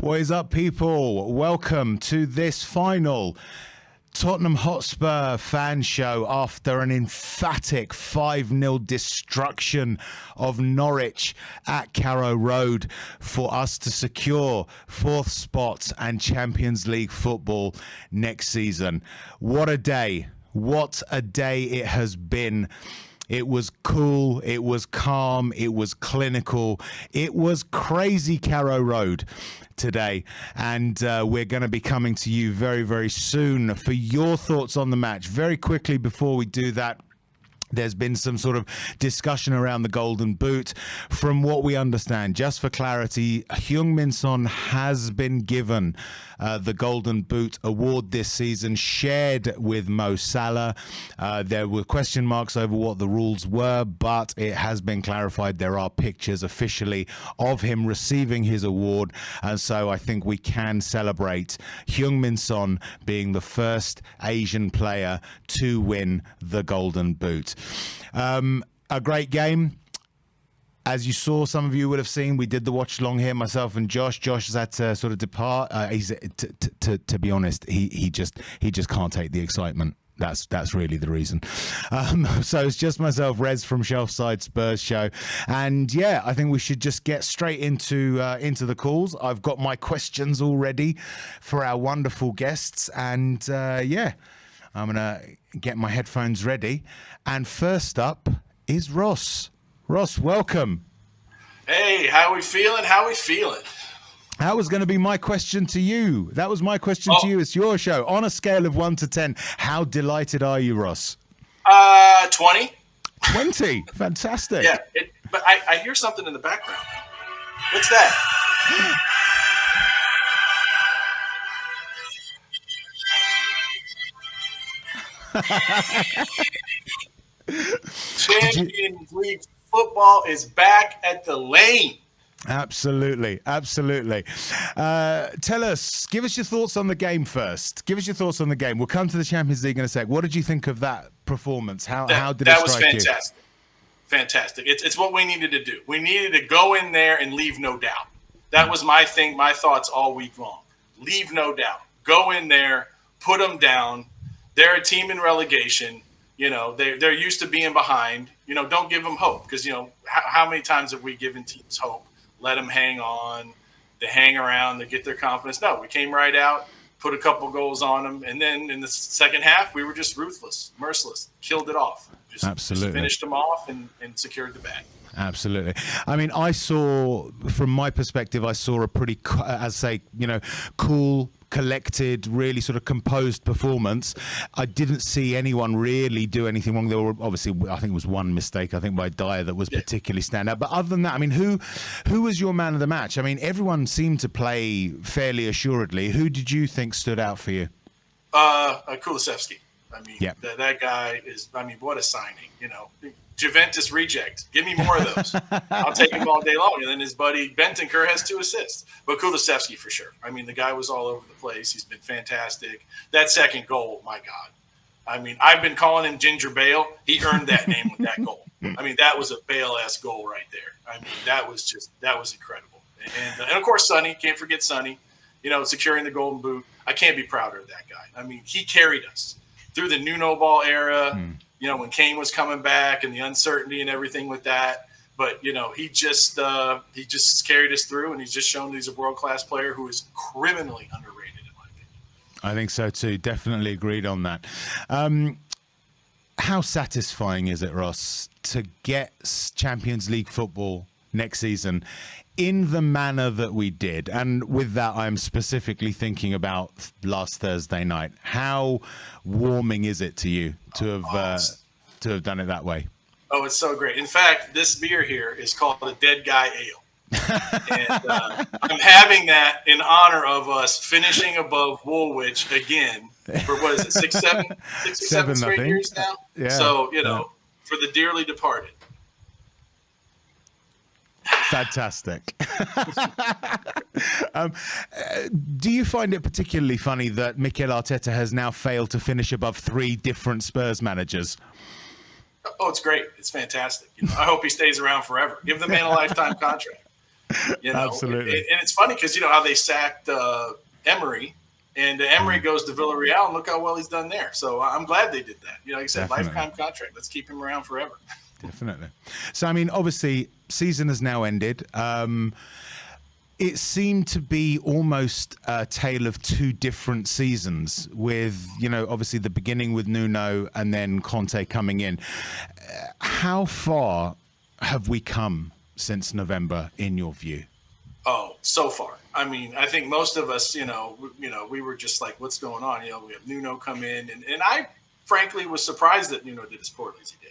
What is up, people? Welcome to this final Tottenham Hotspur fan show after an emphatic 5-0 destruction of Norwich at Carrow Road for us to secure fourth spot and Champions League football next season. What a day. What a day it has been. It was cool, it was calm, it was clinical, it was crazy Carrow Road today. And we're going to be coming to you very, very soon for your thoughts on the match. Very quickly before we do that, there's been some sort of discussion around the Golden Boot. From what we understand, just for clarity, Heung-min Son has been given the Golden Boot award this season, shared with Mo Salah. There were question marks over what the rules were, but it has been clarified. There are pictures officially of him receiving his award, and so I think we can celebrate Heung-min Son being the first Asian player to win the Golden Boot. A great game. As you saw, some of you would have seen, we did the watch along here, myself and Josh. Josh has had to sort of depart. He's to be honest, he just can't take the excitement. That's really the reason. So it's just myself, Rez from Shelfside Spurs Show, and yeah, I think we should just get straight into the calls. I've got my questions all ready for our wonderful guests, and yeah, I'm gonna get my headphones ready. And first up is Ross. Ross, welcome. Hey, how we feeling? That was going to be my question to you. That was my question to you. It's your show. On a scale of 1 to 10, how delighted are you, Ross? 20. 20. Fantastic. Yeah, but I hear something in the background. What's that? Champions League football is back at the Lane. Absolutely. Tell us, give us your thoughts on the game first. Give us your thoughts on the game. We'll come to the Champions League in a sec. What did you think of that performance? How did it strike you? That was fantastic. Fantastic. It's what we needed to do. We needed to go in there and leave no doubt. That was my thing, my thoughts all week long. Leave no doubt. Go in there, put them down. They're a team in relegation. You know, they're used to being behind. You know, don't give them hope because, you know, how many times have we given teams hope? Let them hang on. They hang around. They get their confidence. No, we came right out, put a couple goals on them, and then in the second half, we were just ruthless, merciless, killed it off. Just finished them off and secured the bag. Absolutely. I mean, I saw, from my perspective, I saw a pretty, cool, collected, really sort of composed performance. I didn't see anyone really do anything wrong. There were obviously, I think it was one mistake, I think by Dyer, that was particularly standout. But other than that, I mean, who was your man of the match? I mean, everyone seemed to play fairly assuredly. Who did you think stood out for you? Kulusevski. I mean, that guy is, I mean, what a signing, you know. Juventus reject. Give me more of those. I'll take him all day long. And then his buddy Bentancur has 2 assists. But Kulusevski for sure. I mean, the guy was all over the place. He's been fantastic. That second goal, my God. I mean, I've been calling him Ginger Bale. He earned that name with that goal. I mean, that was a Bale-esque goal right there. I mean, that was incredible. And of course, Sonny. Can't forget Sonny. You know, securing the Golden Boot. I can't be prouder of that guy. I mean, he carried us through the Nuno ball era. You know, when Kane was coming back and the uncertainty and everything with that. But, you know, he just carried us through, and he's just shown that he's a world-class player who is criminally underrated, in my opinion. I think so, too. Definitely agreed on that. How satisfying is it, Ross, to get Champions League football next season in the manner that we did? And with that, I'm specifically thinking about last Thursday night. How warming is it to you to have done it that way? Oh, it's so great. In fact, this beer here is called the Dead Guy Ale. And I'm having that in honor of us finishing above Woolwich again for, what is it, six or seven straight years now? Yeah. So, you know, for the dearly departed. Fantastic. Do you find it particularly funny that Mikel Arteta has now failed to finish above 3 different Spurs managers? Oh, it's great. It's fantastic. You know, I hope he stays around forever. Give the man a lifetime contract. You know, Absolutely. And it's funny because you know how they sacked Emery, and Emery goes to Villarreal, and look how well he's done there. So I'm glad they did that. You know, like I said, Definitely. lifetime contract. Let's keep him around forever. Definitely. So, I mean, obviously, season has now ended. It seemed to be almost a tale of two different seasons with, you know, obviously the beginning with Nuno and then Conte coming in. How far have we come since November, in your view? Oh, so far. I mean, I think most of us, we were just like, what's going on? You know, we have Nuno come in, and I frankly was surprised that Nuno did as poorly as he did.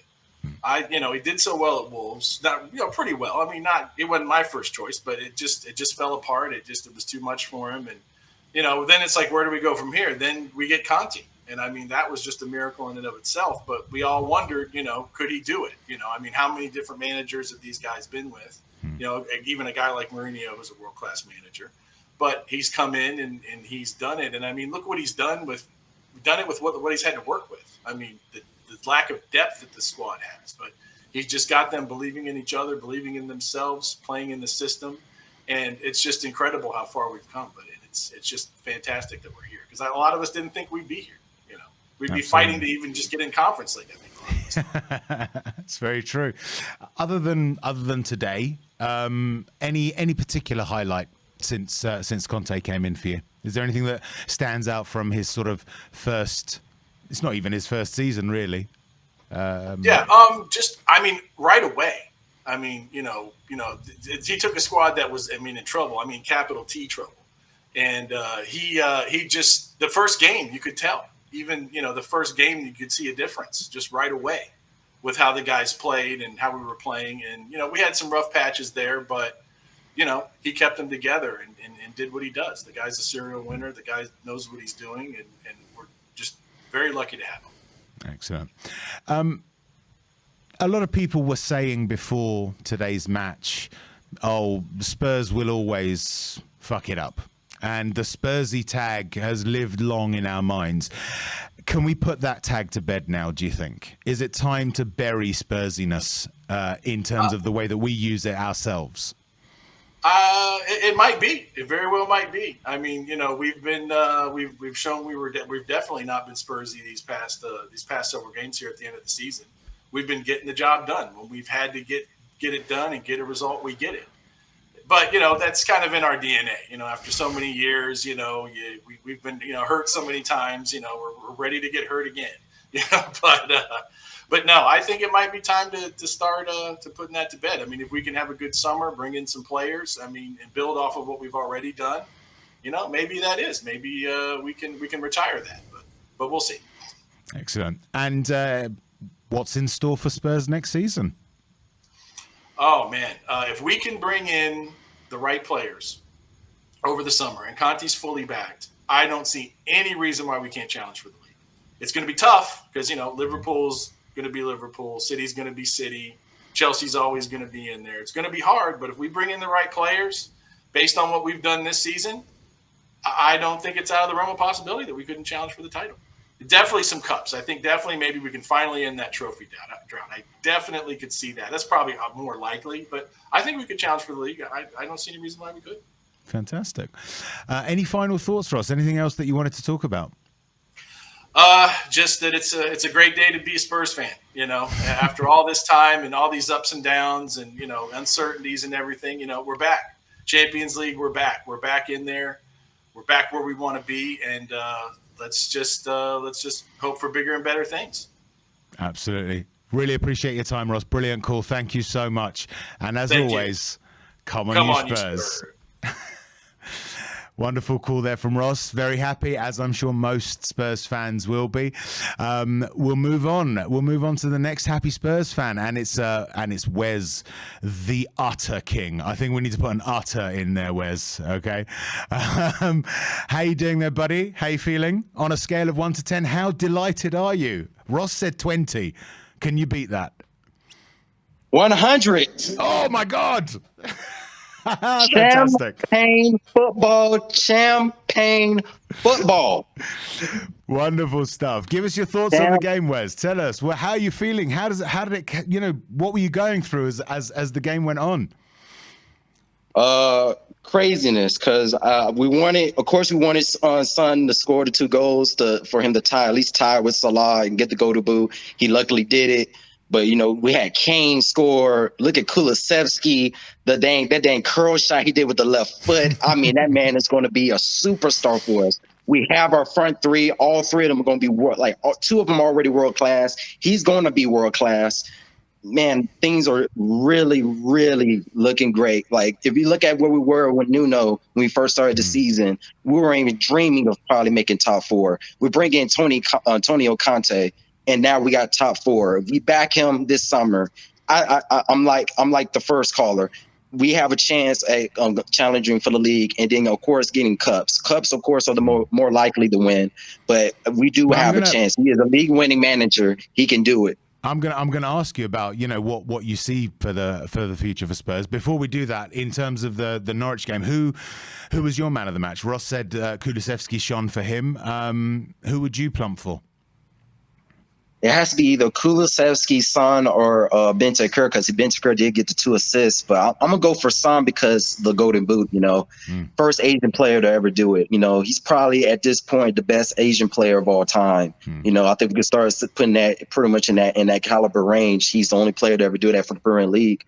He did so well at Wolves, pretty well. I mean, it wasn't my first choice, but it just fell apart. It was too much for him. And, then it's like, where do we go from here? Then we get Conte. And I mean, that was just a miracle in and of itself, but we all wondered, could he do it? I mean, how many different managers have these guys been with? Even a guy like Mourinho was a world-class manager, but he's come in and he's done it. And I mean, look what he's done with what he's had to work with. I mean, the lack of depth that the squad has, but he's just got them believing in each other, believing in themselves, playing in the system. And it's just incredible how far we've come, but it's just fantastic that we're here because a lot of us didn't think we'd be here. We'd be fighting to even just get in Conference League, I think. It's very true. Other than today, any particular highlight since Conte came in for you? Is there anything that stands out from his sort of first? It's not even his first season, really. Right away. I mean, he took a squad that was, in trouble. I mean, capital T trouble, and he just the first game you could tell. Even, the first game, you could see a difference just right away with how the guys played and how we were playing. And, we had some rough patches there, but, he kept them together and did what he does. The guy's a serial winner. The guy knows what he's doing, and we're just very lucky to have him. Excellent. A lot of people were saying before today's match, Spurs will always fuck it up. And the Spursy tag has lived long in our minds. Can we put that tag to bed now, do you think? Is it time to bury Spursiness in terms of the way that we use it ourselves? It might be. It very well might be. I mean, we've been we've shown we've definitely not been Spursy these past several games here at the end of the season. We've been getting the job done. When we've had to get it done and get a result, we get it. But, that's kind of in our DNA, after so many years, we've been, hurt so many times, we're ready to get hurt again, but no, I think it might be time to start to putting that to bed. I mean, if we can have a good summer, bring in some players, and build off of what we've already done, maybe we can retire that, but we'll see. Excellent. And what's in store for Spurs next season? Oh, man. If we can bring in the right players over the summer and Conte's fully backed, I don't see any reason why we can't challenge for the league. It's going to be tough because, Liverpool's going to be Liverpool. City's going to be City. Chelsea's always going to be in there. It's going to be hard, but if we bring in the right players based on what we've done this season, I don't think it's out of the realm of possibility that we couldn't challenge for the title. Definitely some cups. I think maybe we can finally end that trophy drought. I definitely could see that. That's probably more likely, but I think we could challenge for the league. I don't see any reason why we could. Fantastic. Any final thoughts, Ross? Anything else that you wanted to talk about? Just that it's a great day to be a Spurs fan, after all this time and all these ups and downs and, uncertainties and everything, we're back. Champions League, we're back. We're back in there. We're back where we want to be. And, let's just hope for bigger and better things. Absolutely. Really appreciate your time, Ross. Brilliant call. Thank you so much. And as always, come on, you Spurs. Wonderful call there from Ross. Very happy, as I'm sure most Spurs fans will be. We'll move on. We'll move on to the next happy Spurs fan, and it's Wes, the utter king. I think we need to put an utter in there, Wes. Okay. How you doing there, buddy? How you feeling? On a scale of 1 to 10, how delighted are you? Ross said 20. Can you beat that? 100. Oh my God. Fantastic. Champagne football. Wonderful stuff. Give us your thoughts on the game, Wes. Tell us, how are you feeling? How did it, what were you going through as the game went on? Craziness, because we wanted Son to score the 2 goals for him to at least tie with Salah and get the golden boot. He luckily did it. But we had Kane score. Look at Kulusevski, that dang curl shot he did with the left foot. I mean, that man is going to be a superstar for us. We have our front 3. All 3 of them are going to be 2 of them are already world class. He's going to be world class. Man, things are really, really looking great. Like, if you look at where we were when we first started the season, we weren't even dreaming of probably making top 4. We bring in Antonio Conte, and now we got top 4. If we back him this summer, I'm like the first caller. We have a chance at challenging for the league, and then of course getting cups. Cups, of course, are the more likely to win, but we do have a chance. He is a league-winning manager. He can do it. I'm gonna ask you about what you see for the future for Spurs. Before we do that, in terms of the Norwich game, who was your man of the match? Ross said Kulusevski shone for him. Who would you plump for? It has to be either Kulusevski, Son, or Bentancur, because Bentancur did get the 2 assists. But I'm going to go for Son because the golden boot, first Asian player to ever do it. He's probably at this point the best Asian player of all time. I think we can start putting that pretty much in that caliber range. He's the only player to ever do that for the Premier League.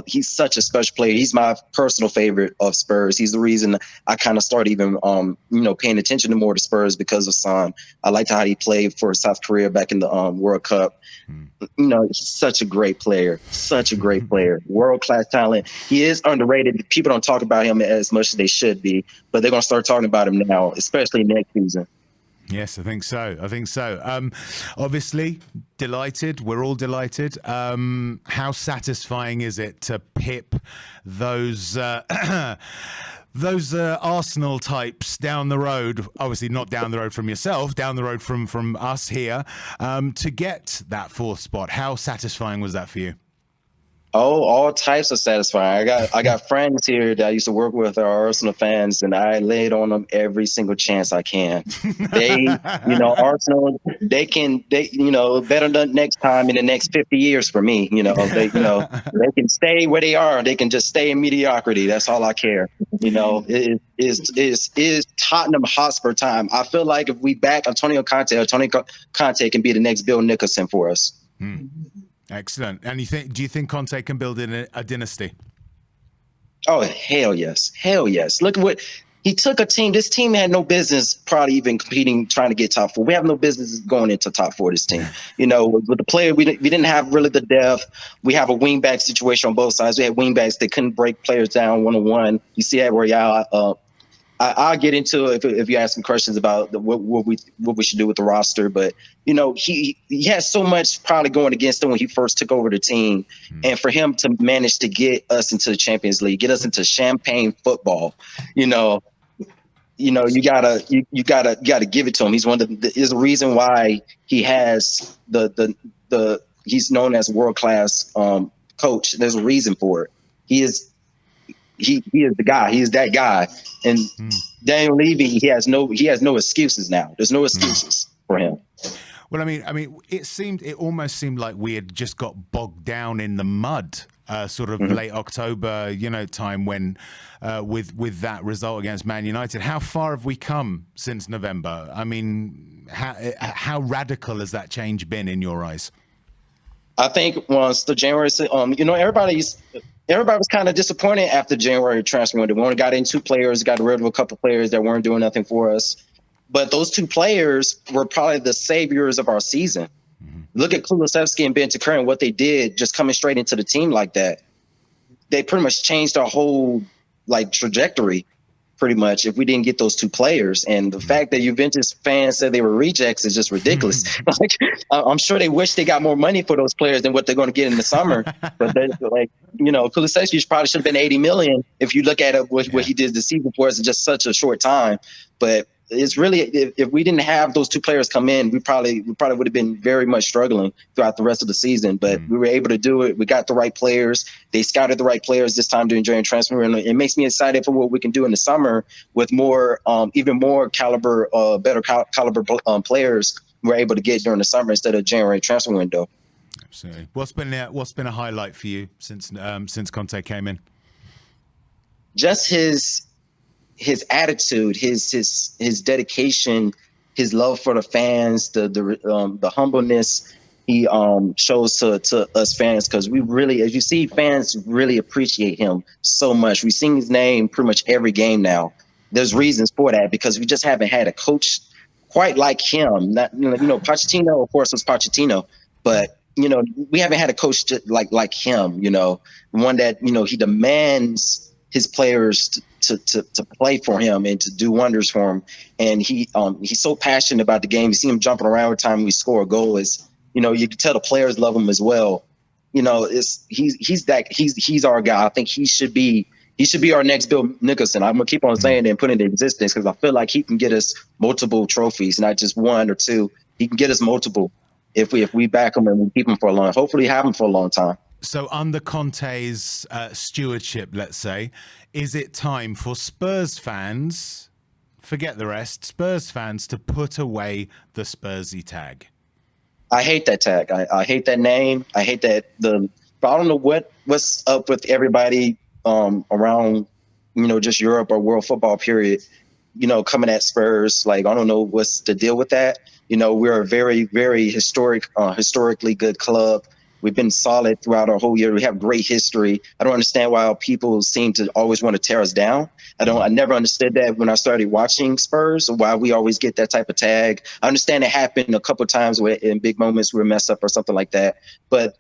He's such a special player. He's my personal favorite of Spurs. He's the reason I kind of started even, paying attention to more to Spurs because of Son. I liked how he played for South Korea back in the World Cup. He's such a great player, world-class talent. He is underrated. People don't talk about him as much as they should be, but they're going to start talking about him now, especially next season. Yes, I think so. Obviously, delighted. We're all delighted. How satisfying is it to pip those Arsenal types down the road? Obviously, not down the road from yourself, down the road from us here, to get that 4th spot. How satisfying was that for you? Oh, all types of satisfying. I got friends here that I used to work with are Arsenal fans, and I laid on them every single chance I can. They, Arsenal, they better than next time in the next 50 years for me. They can stay where they are. They can just stay in mediocrity. That's all I care. It is Tottenham Hotspur time. I feel like if we back Antonio Conte can be the next Bill Nicholson for us. Excellent. And do you think Conte can build a dynasty? Oh, hell yes. Look at what he took a team. This team had no business probably even competing, trying to get top 4. We have no business going into top 4, this team. With the player, we didn't have really the depth. We have a wingback situation on both sides. We had wingbacks that couldn't break players down one-on-one. You see that where I'll get into it if you ask me questions about what we should do with the roster. But he has so much probably going against him when he first took over the team, and for him to manage to get us into the Champions League, get us into champagne football, you gotta give it to him. He's is the reason why he has he's known as world class coach. There's a reason for it. He is the guy. He is that guy. And Daniel Levy, he has no excuses now. There's no excuses for him. Well, I mean, it almost seemed like we had just got bogged down in the mud, sort of late October, time when, with that result against Man United. How far have we come since November? I mean, how radical has that change been in your eyes? I think once the January, everybody was kind of disappointed after January transfer window. We only got in 2 players, got rid of a couple of players that weren't doing nothing for us. But those 2 players were probably the saviors of our season. Look at Kulusevski and Bentancur and what they did just coming straight into the team like that. They pretty much changed our whole trajectory pretty much if we didn't get those 2 players. And the fact that Juventus fans said they were rejects is just ridiculous. I'm sure they wish they got more money for those players than what they're going to get in the summer. But Kulusevski probably should have been 80 million if you look at what he did this season for us in just such a short time. But it's really, if we didn't have those 2 players come in, we probably would have been very much struggling throughout the rest of the season. But we were able to do it. We got the right players. They scouted the right players this time during transfer. And it makes me excited for what we can do in the summer with more, even more caliber, better caliber players we're able to get during the summer instead of January transfer window. Absolutely. What's been a highlight for you since Conte came in? just his attitude, his dedication, his love for the fans, the humbleness he shows to us fans, because we really, as you see, fans really appreciate him so much. We sing his name pretty much every game now. There's reasons for that, because we just haven't had a coach quite like him. Not, Pochettino, of course, was Pochettino, but we haven't had a coach like him. One that he demands his players to play for him and to do wonders for him. And he's so passionate about the game. You see him jumping around every time we score a goal. You can tell the players love him as well. He's our guy. I think he should be our next Bill Nicholson. I'm gonna keep on saying it and put it in existence, because I feel like he can get us multiple trophies, not just one or two. He can get us multiple if we back him and we keep him for a long. Hopefully, have him for a long time. So under Conte's stewardship, let's say, is it time for Spurs fans, forget the rest, Spurs fans to put away the Spursy tag? I hate that tag. I hate that name. I hate that but I don't know what's up with everybody around, just Europe or world football period, coming at Spurs. Like, I don't know what's the deal with that. We're a very, very historically good club. We've been solid throughout our whole year. We have great history. I don't understand why people seem to always want to tear us down. I never understood that when I started watching Spurs, why we always get that type of tag. I understand it happened a couple of times where in big moments we mess up or something like that. But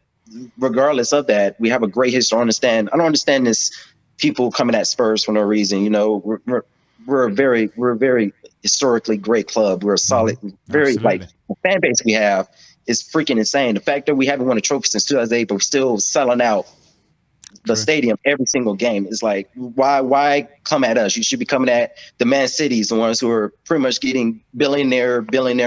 regardless of that, we have a great history. I don't understand this people coming at Spurs for no reason. We're a very historically great club. We're a solid, very the fan base we have is freaking insane. The fact that we haven't won a trophy since 2008, but we're still selling out the stadium every single game is like, why come at us? You should be coming at the Man Cities, the ones who are pretty much getting billionaire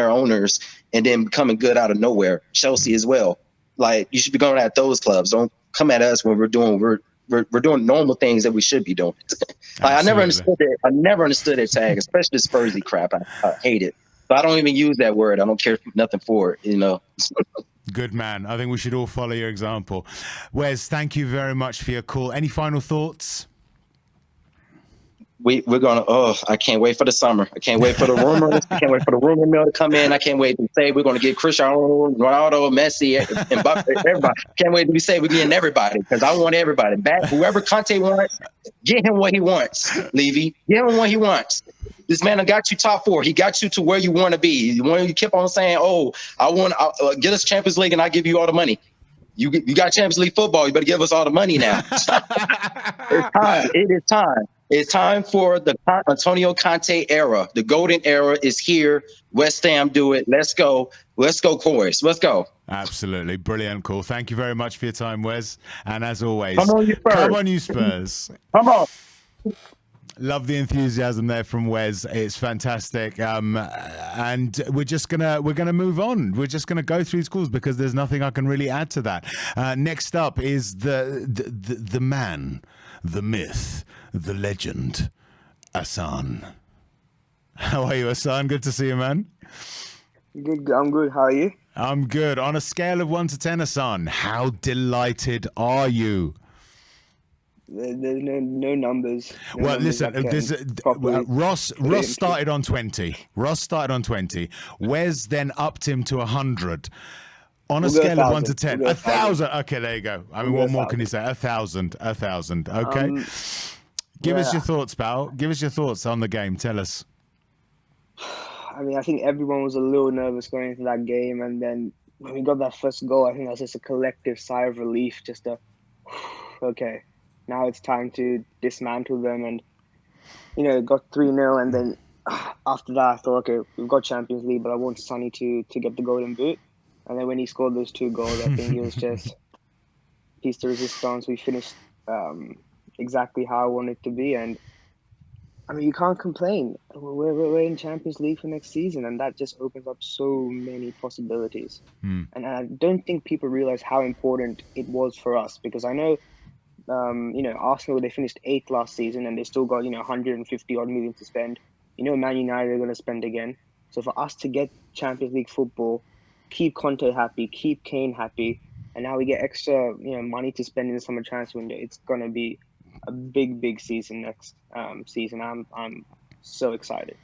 owners and then becoming good out of nowhere. Chelsea as well. Like, you should be going at those clubs. Don't come at us when we're doing normal things that we should be doing. I never understood it. I never understood that tag, especially this Spursy crap. I hate it. But I don't even use that word. I don't care nothing for it, Good man. I think we should all follow your example. Wes, thank you very much for your call. Any final thoughts? We're gonna. I can't wait for the summer. I can't wait for the rumors. I can't wait for the rumor mill to come in. I can't wait to say we're gonna get Cristiano Ronaldo, Messi, and everybody. Can't wait to say we're getting everybody, because I want everybody back. Whoever Conte wants, get him what he wants. Levy, get him what he wants. This man got you top four. He got you to where you want to be. You keep on saying, I want get us Champions League and I give you all the money. You got Champions League football. You better give us all the money now. It's time. It is time. It's time for the Antonio Conte era. The golden era is here. West Ham, do it. Let's go. Let's go, COYS. Let's go. Absolutely. Brilliant call. Thank you very much for your time, Wes. And as always, come on, you Spurs. Come on, you Spurs. Come on. Love the enthusiasm there from Wes. It's fantastic. And we're gonna move on. We're just gonna go through these calls because there's nothing I can really add to that. Next up is the man, the myth, the legend, Hassan. How are you, Hassan? Good to see you, man. Good. I'm good. How are you? I'm good. On a scale of 1 to 10, Hassan, how delighted are you? There's no numbers. Well, listen, Ross started on 20. Ross started on 20. Wes then upped him to 100. On a scale of 1 to 10, 1,000. Okay, there you go. I mean, what more can you say? 1,000. Okay. Give us your thoughts, pal. Give us your thoughts on the game. Tell us. I mean, I think everyone was a little nervous going into that game, and then when we got that first goal, I think that's just a collective sigh of relief. Just okay. Now it's time to dismantle them, and got 3-0, and then after that I thought, okay, we've got Champions League, but I want Sonny to get the golden boot. And then when he scored those 2 goals, I think it was just piece de resistance. We finished exactly how I wanted it to be, and I mean, you can't complain. We're in Champions League for next season, and that just opens up so many possibilities. And I don't think people realize how important it was for us, because I know Arsenal, they finished 8th last season and they still got 150 odd million to spend. Man United are going to spend again. So for us to get Champions League football, keep Conte happy, keep Kane happy, and now we get extra money to spend in the summer transfer window, it's going to be a big season next season. I'm so excited.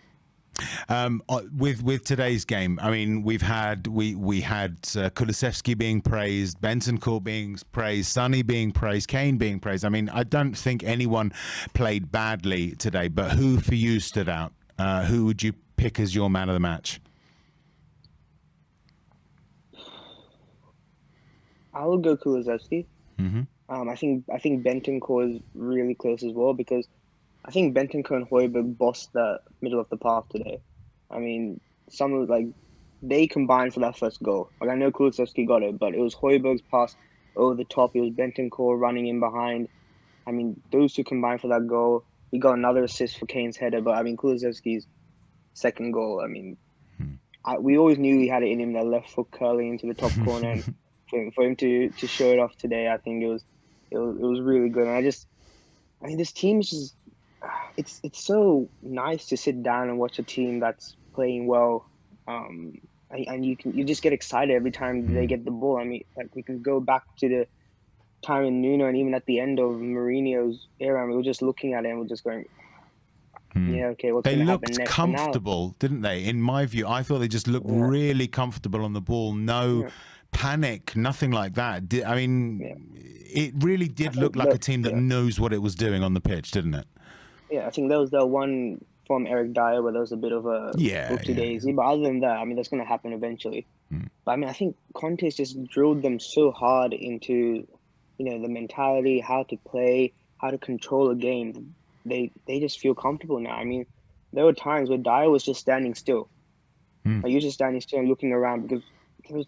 With today's game, I mean, we had Kulusevski being praised, Bentancur being praised, Sonny being praised, Kane being praised. I mean, I don't think anyone played badly today, but who for you stood out? Who would you pick as your man of the match? I would go Kulusevski. Mm-hmm. I think Bentancur is really close as well, because I think Bentancur and Højbjerg bossed the middle of the park today. I mean, they combined for that first goal. Like, I know Kulusevski got it, but it was Højbjerg's pass over the top. It was Bentancur running in behind. I mean, those two combined for that goal. He got another assist for Kane's header, but I mean, Kulusevski's second goal, I mean, we always knew he had it in him, that left foot curling into the top corner. And for him to show it off today, I think it was really good. And I mean, this team is just, it's so nice to sit down and watch a team that's playing well, and you just get excited every time they get the ball. I mean, like, we can go back to the time in Nuno, and even at the end of Mourinho's era, we were just looking at it and we're just going, yeah, okay, what's going to happen next? They looked comfortable, didn't they? In my view, I thought they just looked really comfortable on the ball. No panic, nothing like that. I mean, it really did look like a team that knows what it was doing on the pitch, didn't it? Yeah, I think there was the one from Eric Dyer where there was a bit of a oopsie-daisy. But other than that, I mean, that's going to happen eventually. But I mean, I think Conte's just drilled them so hard into, the mentality, how to play, how to control a game. They just feel comfortable now. I mean, there were times where Dyer was just standing still. Like, he was just standing still and looking around, because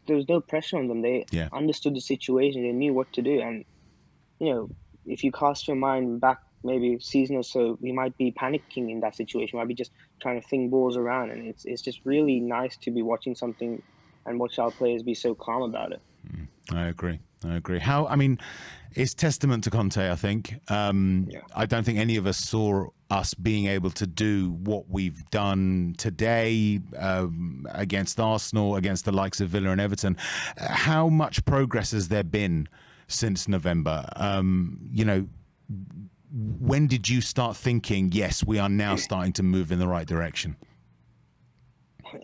there was no pressure on them. They understood the situation. They knew what to do. And, if you cast your mind back maybe a season or so, we might be panicking in that situation. We might be just trying to think balls around. And it's just really nice to be watching something and watch our players be so calm about it. I agree. I mean, it's testament to Conte, I think. I don't think any of us saw us being able to do what we've done today against Arsenal, against the likes of Villa and Everton. How much progress has there been since November? When did you start thinking, yes, we are now starting to move in the right direction?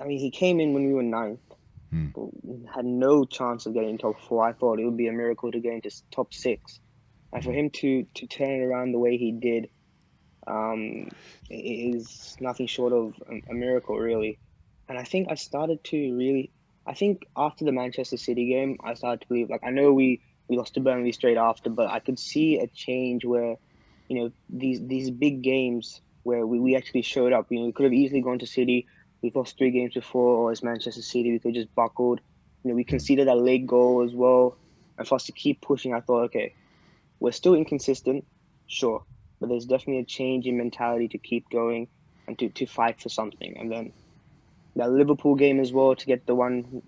I mean, he came in when we were 9th. Had no chance of getting top 4. I thought it would be a miracle to get into top 6. And for him to turn it around the way he did, is nothing short of a miracle, really. And I think I started to after the Manchester City game, I started to believe, like, I know we lost to Burnley straight after, but I could see a change where, these big games where we actually showed up. We could have easily gone to City. We've lost 3 games before, or as Manchester City, we could just buckled. We conceded that late goal as well. And for us to keep pushing, I thought, okay, we're still inconsistent, sure, but there's definitely a change in mentality to keep going and to fight for something. And then that Liverpool game as well, to get the one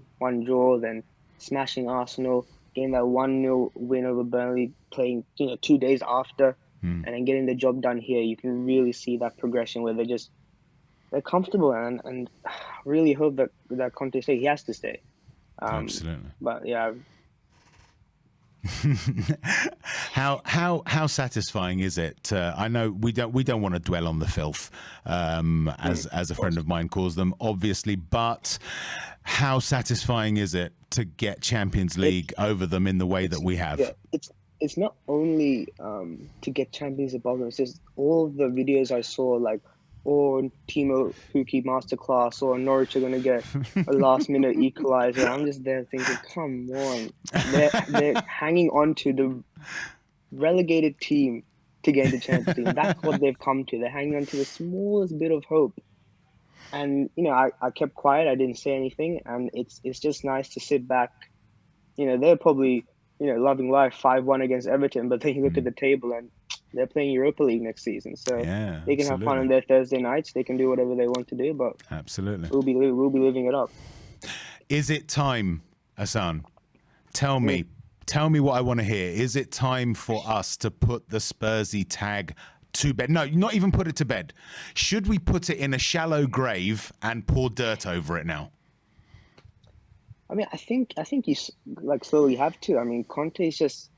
draw, then smashing Arsenal, getting that 1-0 win over Burnley, playing 2 days after, and then getting the job done here. You can really see that progression where they're comfortable, and really hope that Conte stays. He has to stay. Absolutely. But yeah. How satisfying is it? I know we don't want to dwell on the filth, as a friend of mine calls them, obviously. But how satisfying is it to get Champions League over them in the way that we have? Yeah, it's not only to get Champions League above them. It's just all of the videos I saw, like, or Timo Pukki masterclass, or Norwich are going to get a last-minute equalizer. I'm just there thinking, come on. They're hanging on to the relegated team to get into Champions League. That's what they've come to. They're hanging on to the smallest bit of hope. And, I kept quiet. I didn't say anything. And it's just nice to sit back. They're probably, loving life 5-1 against Everton, but then you look at the table and they're playing Europa League next season, so they can have fun on their Thursday nights. They can do whatever they want to do, but absolutely, we'll be living it up. Is it time, Hassan? Tell me what I want to hear. Is it time for us to put the Spursy tag to bed? No, not even put it to bed. Should we put it in a shallow grave and pour dirt over it now? I mean, I think you slowly have to. I mean, Conte's just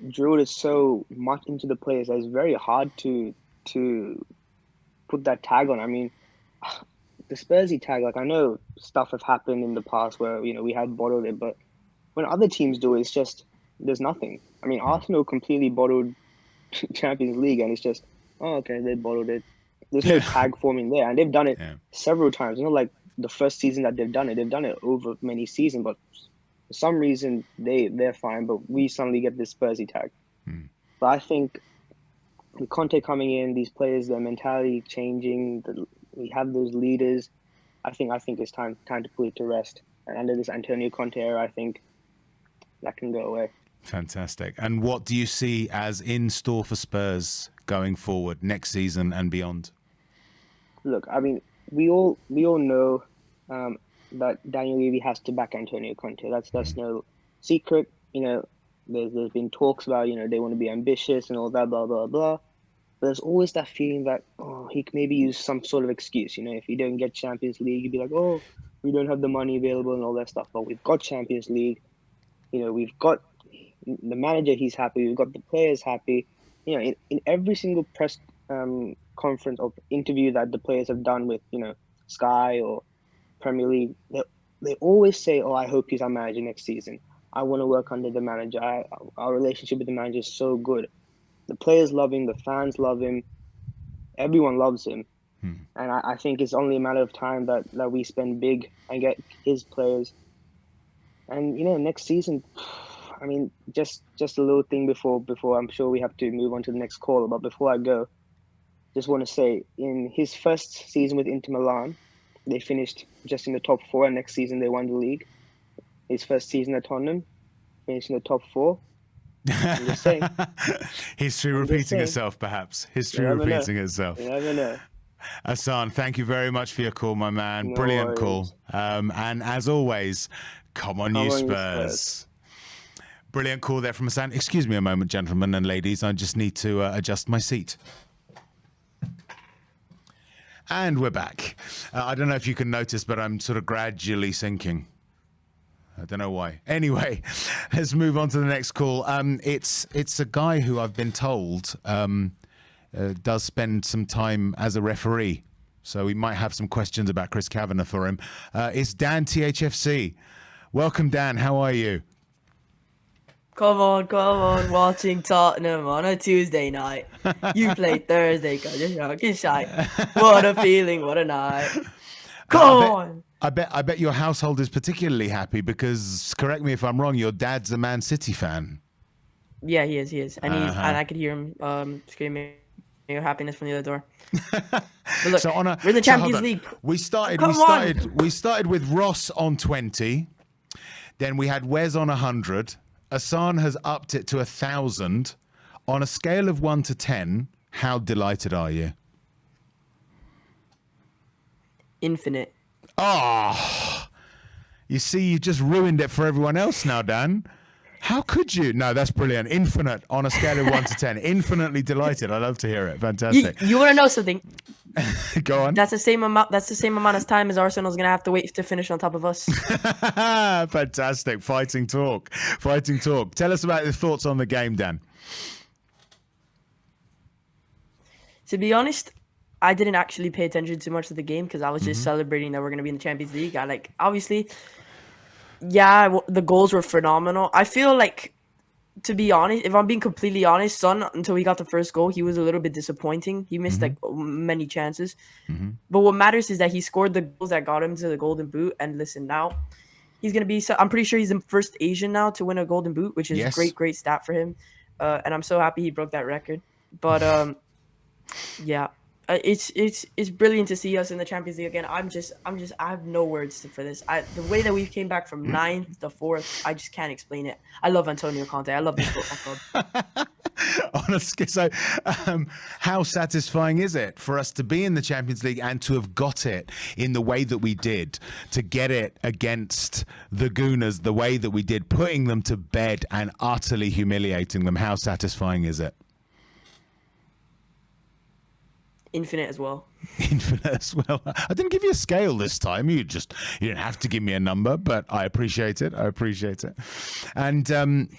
drilled it so much into the players that it's very hard to put that tag on. I mean, the Spursy tag, like I know stuff have happened in the past where we had bottled it, but when other teams do it, it's just there's nothing. I mean, Arsenal completely bottled Champions League, and it's just okay, they bottled it. There's no tag forming there, and they've done it several times. Like the first season that they've done it over many seasons, but for some reason they're fine, but we suddenly get this Spursy tag. But I think with Conte coming in, these players, their mentality changing, we have those leaders. I think it's time to put it to rest. And under this Antonio Conte era, I think that can go away. Fantastic. And what do you see as in store for Spurs going forward next season and beyond? Look, I mean, we all know that Daniel Levy has to back Antonio Conte. That's no secret. There's been talks about they want to be ambitious and all that, blah blah blah. But there's always that feeling that he could maybe use some sort of excuse. If you don't get Champions League, you'd be like, we don't have the money available and all that stuff. But we've got Champions League. We've got the manager. He's happy. We've got the players happy. In every single press conference or interview that the players have done with Sky or Premier League, they always say, I hope he's our manager next season. I want to work under the manager. Our relationship with the manager is so good. The players love him. The fans love him. Everyone loves him. And I think it's only a matter of time that we spend big and get his players. And, next season, I mean, just a little thing before I'm sure we have to move on to the next call. But before I go, just want to say, in his first season with Inter Milan, they finished just in the top 4, and next season they won the league. His first season at Tottenham, finished in the top 4. I'm just saying. History repeating itself, perhaps. History repeating itself. You never know. Hassan, thank you very much for your call, my man. No Brilliant worries. Call. And as always, come on, you Spurs. Brilliant call there from Hassan. Excuse me a moment, gentlemen and ladies. I just need to adjust my seat. And we're back. I don't know if you can notice, but I'm sort of gradually sinking. I don't know why. Anyway, let's move on to the next call. It's a guy who I've been told does spend some time as a referee. So we might have some questions about Chris Kavanagh for him. It's Dan THFC. Welcome, Dan. How are you? Come on, watching Tottenham on a Tuesday night. You play Thursday because you're fucking shite. What a feeling, what a night. Come on. I bet your household is particularly happy because, correct me if I'm wrong, your dad's a Man City fan. Yeah, he is. And and I could hear him screaming your happiness from the other door. But look, so we're in the Champions League. We started with Ross on 20. Then we had Wes on 100. Hassan has upped it to 1,000. On a scale of 1 to 10, how delighted are you? Infinite. Oh, you see, you just ruined it for everyone else now, Dan. How could you? No, that's brilliant. Infinite on a scale of 1 to 10. Infinitely delighted. I love to hear it. Fantastic. You want to know something? Go on. That's the same amount of time as Arsenal's going to have to wait to finish on top of us. Fantastic. Fighting talk. Tell us about your thoughts on the game, Dan. To be honest, I didn't actually pay attention too much to the game because I was just celebrating that we're going to be in the Champions League. Obviously, the goals were phenomenal. I feel like, to be honest, if I'm being completely honest, Son, until he got the first goal, he was a little bit disappointing. He missed many chances. But what matters is that he scored the goals that got him to the Golden Boot. And listen, now he's going to be, I'm pretty sure he's the first Asian now to win a Golden Boot, which is a great stat for him. And I'm so happy he broke that record. But yeah. It's brilliant to see us in the Champions League again. I have no words for this. The way that we came back from 9th to 4th, I just can't explain it. I love Antonio Conte. I love this football club. Honestly, so how satisfying is it for us to be in the Champions League and to have got it in the way that we did, to get it against the Gooners the way that we did, putting them to bed and utterly humiliating them? How satisfying is it? Infinite as well. I didn't give you a scale this time. You didn't have to give me a number, but I appreciate it. And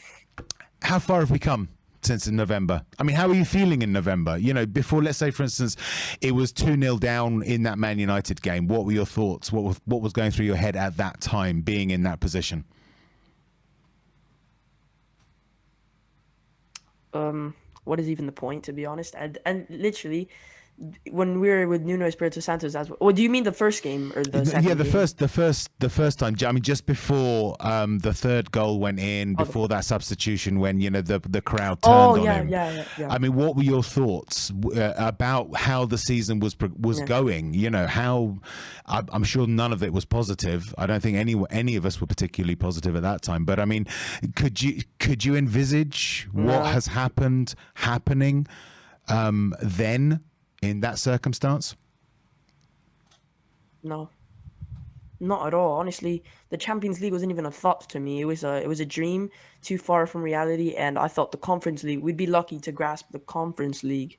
how far have we come since in November? I mean, how are you feeling in November? You know, before, let's say, for instance, it was 2-0 down in that Man United game. What were your thoughts? What was going through your head at that time, being in that position? What is even the point, to be honest? And literally, when we were with Nuno Espirito Santos as well. Well, do you mean the first game or the second? Yeah, the game? first time. I mean, just before the third goal went in, before that substitution, when the crowd turned on him. Yeah. I mean, what were your thoughts about how the season was going? You know, how I'm sure none of it was positive. I don't think any of us were particularly positive at that time. But I mean, could you envisage what has happening then? In that circumstance? No, not at all. Honestly, the Champions League wasn't even a thought to me. It was a dream too far from reality, and I thought the Conference League, we'd be lucky to grasp the Conference League.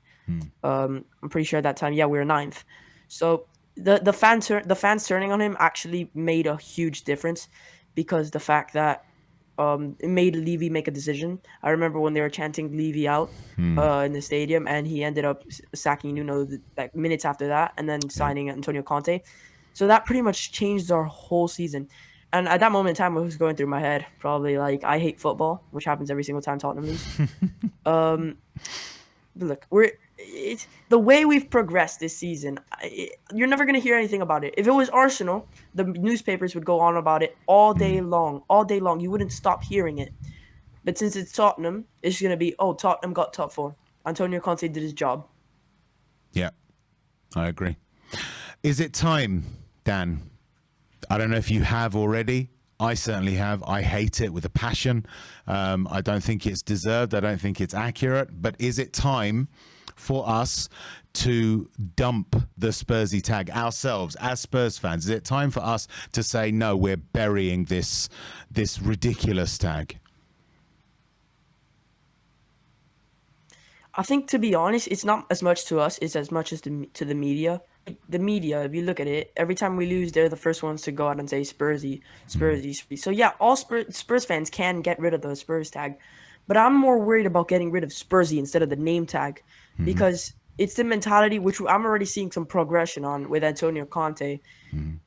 I'm pretty sure at that time, we were 9th. So the fans turning on him actually made a huge difference, because the fact that it made Levy make a decision. I remember when they were chanting Levy out in the stadium, and he ended up sacking Nuno like minutes after that, and then signing Antonio Conte. So that pretty much changed our whole season. And at that moment in time, what was going through my head? Probably like, I hate football, which happens every single time Tottenham lose. Look, it's the way we've progressed this season. You're never going to hear anything about it. If it was Arsenal, the newspapers would go on about it all day long. You wouldn't stop hearing it. But since it's Tottenham, it's going to be, Tottenham got top 4. Antonio Conte did his job. Yeah, I agree. Is it time, Dan? I don't know if you have already. I certainly have. I hate it with a passion. I don't think it's deserved. I don't think it's accurate. But is it time for us to dump the Spursy tag ourselves as Spurs fans? Is it time for us to say, no, we're burying this ridiculous tag? I think, to be honest, it's not as much to us. It's as much as to the media. The media, if you look at it, every time we lose, they're the first ones to go out and say Spursy. So yeah, all Spurs fans can get rid of the Spurs tag, but I'm more worried about getting rid of Spursy instead of the name tag, because it's the mentality which I'm already seeing some progression on with Antonio Conte.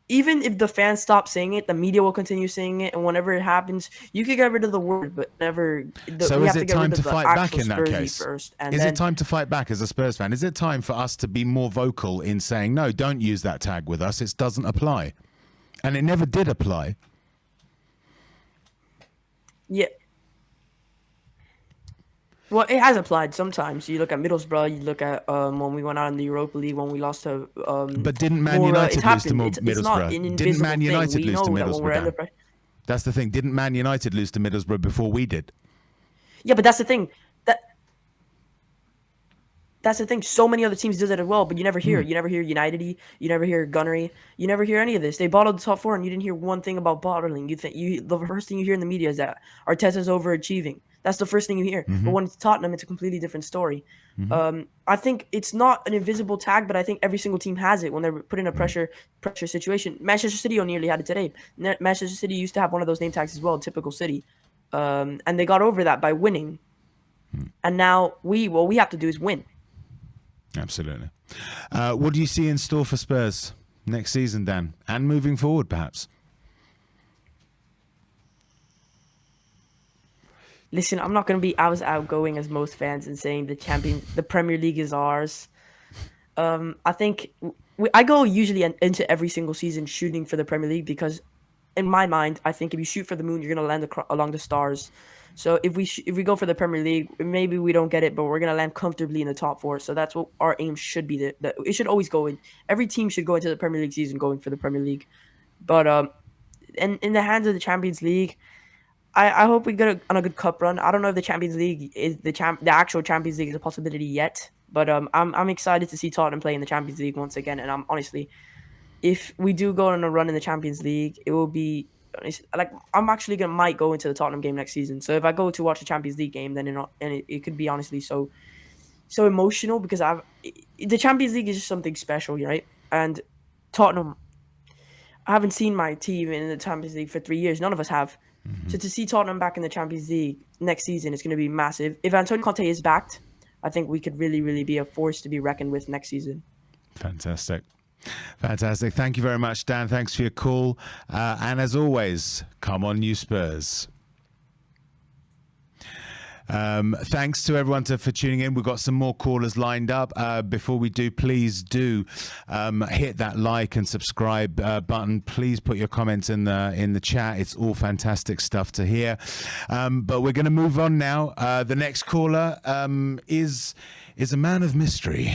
Even if the fans stop saying it, the media will continue saying it, and whenever it happens, you can get rid of the word, but never. So is it time to fight back in that case? First, is it time to fight back as a Spurs fan? Is it time for us to be more vocal in saying, no, don't use that tag with us, it doesn't apply? And it never did apply. Yeah. Well, it has applied sometimes. You look at Middlesbrough, you look at when we went out in the Europa League, when we lost to but didn't Man United lose to Middlesbrough? It's not an didn't Man United thing. lose to Middlesbrough? That's the thing. Didn't Man United lose to Middlesbrough before we did? Yeah, but that's the thing. That's the thing. So many other teams do that as well, but you never hear. You never hear United. You never hear Gunnery. You never hear any of this. They bottled the top 4, and you didn't hear one thing about bottling. The first thing you hear in the media is that Arteta's overachieving. That's the first thing you hear. But when it's Tottenham, it's a completely different story. I think it's not an invisible tag, but I think every single team has it when they're put in a pressure situation. Manchester City nearly had it today. Manchester City used to have one of those name tags as well, typical City, and they got over that by winning. And now what we have to do is win. Absolutely. What do you see in store for Spurs next season, Dan, and moving forward, perhaps? Listen, I'm not going to be as outgoing as most fans and saying the Premier League is ours. I think I go usually into every single season shooting for the Premier League, because in my mind, I think if you shoot for the moon, you're going to land along the stars. So if we go for the Premier League, maybe we don't get it, but we're going to land comfortably in the top 4. So that's what our aim should be. It should always go in. Every team should go into the Premier League season going for the Premier League. But in the hands of the Champions League, I hope we get on a good cup run. I don't know if the Champions League is the actual Champions League is a possibility yet, but I'm excited to see Tottenham play in the Champions League once again. And I'm honestly, if we do go on a run in the Champions League, it will be like I'm actually might go into the Tottenham game next season. So if I go to watch a Champions League game, then it could be honestly so emotional, because the Champions League is just something special, right? And Tottenham, I haven't seen my team in the Champions League for 3 years. None of us have. So to see Tottenham back in the Champions League next season is going to be massive. If Antonio Conte is backed, I think we could really, really be a force to be reckoned with next season. Fantastic. Thank you very much, Dan. Thanks for your call. And as always, come on, you Spurs. Thanks to everyone for tuning in. We've got some more callers lined up. Before we do, please do hit that like and subscribe button. Please put your comments in the chat. It's all fantastic stuff to hear. But we're going to move on now. The next caller is a man of mystery.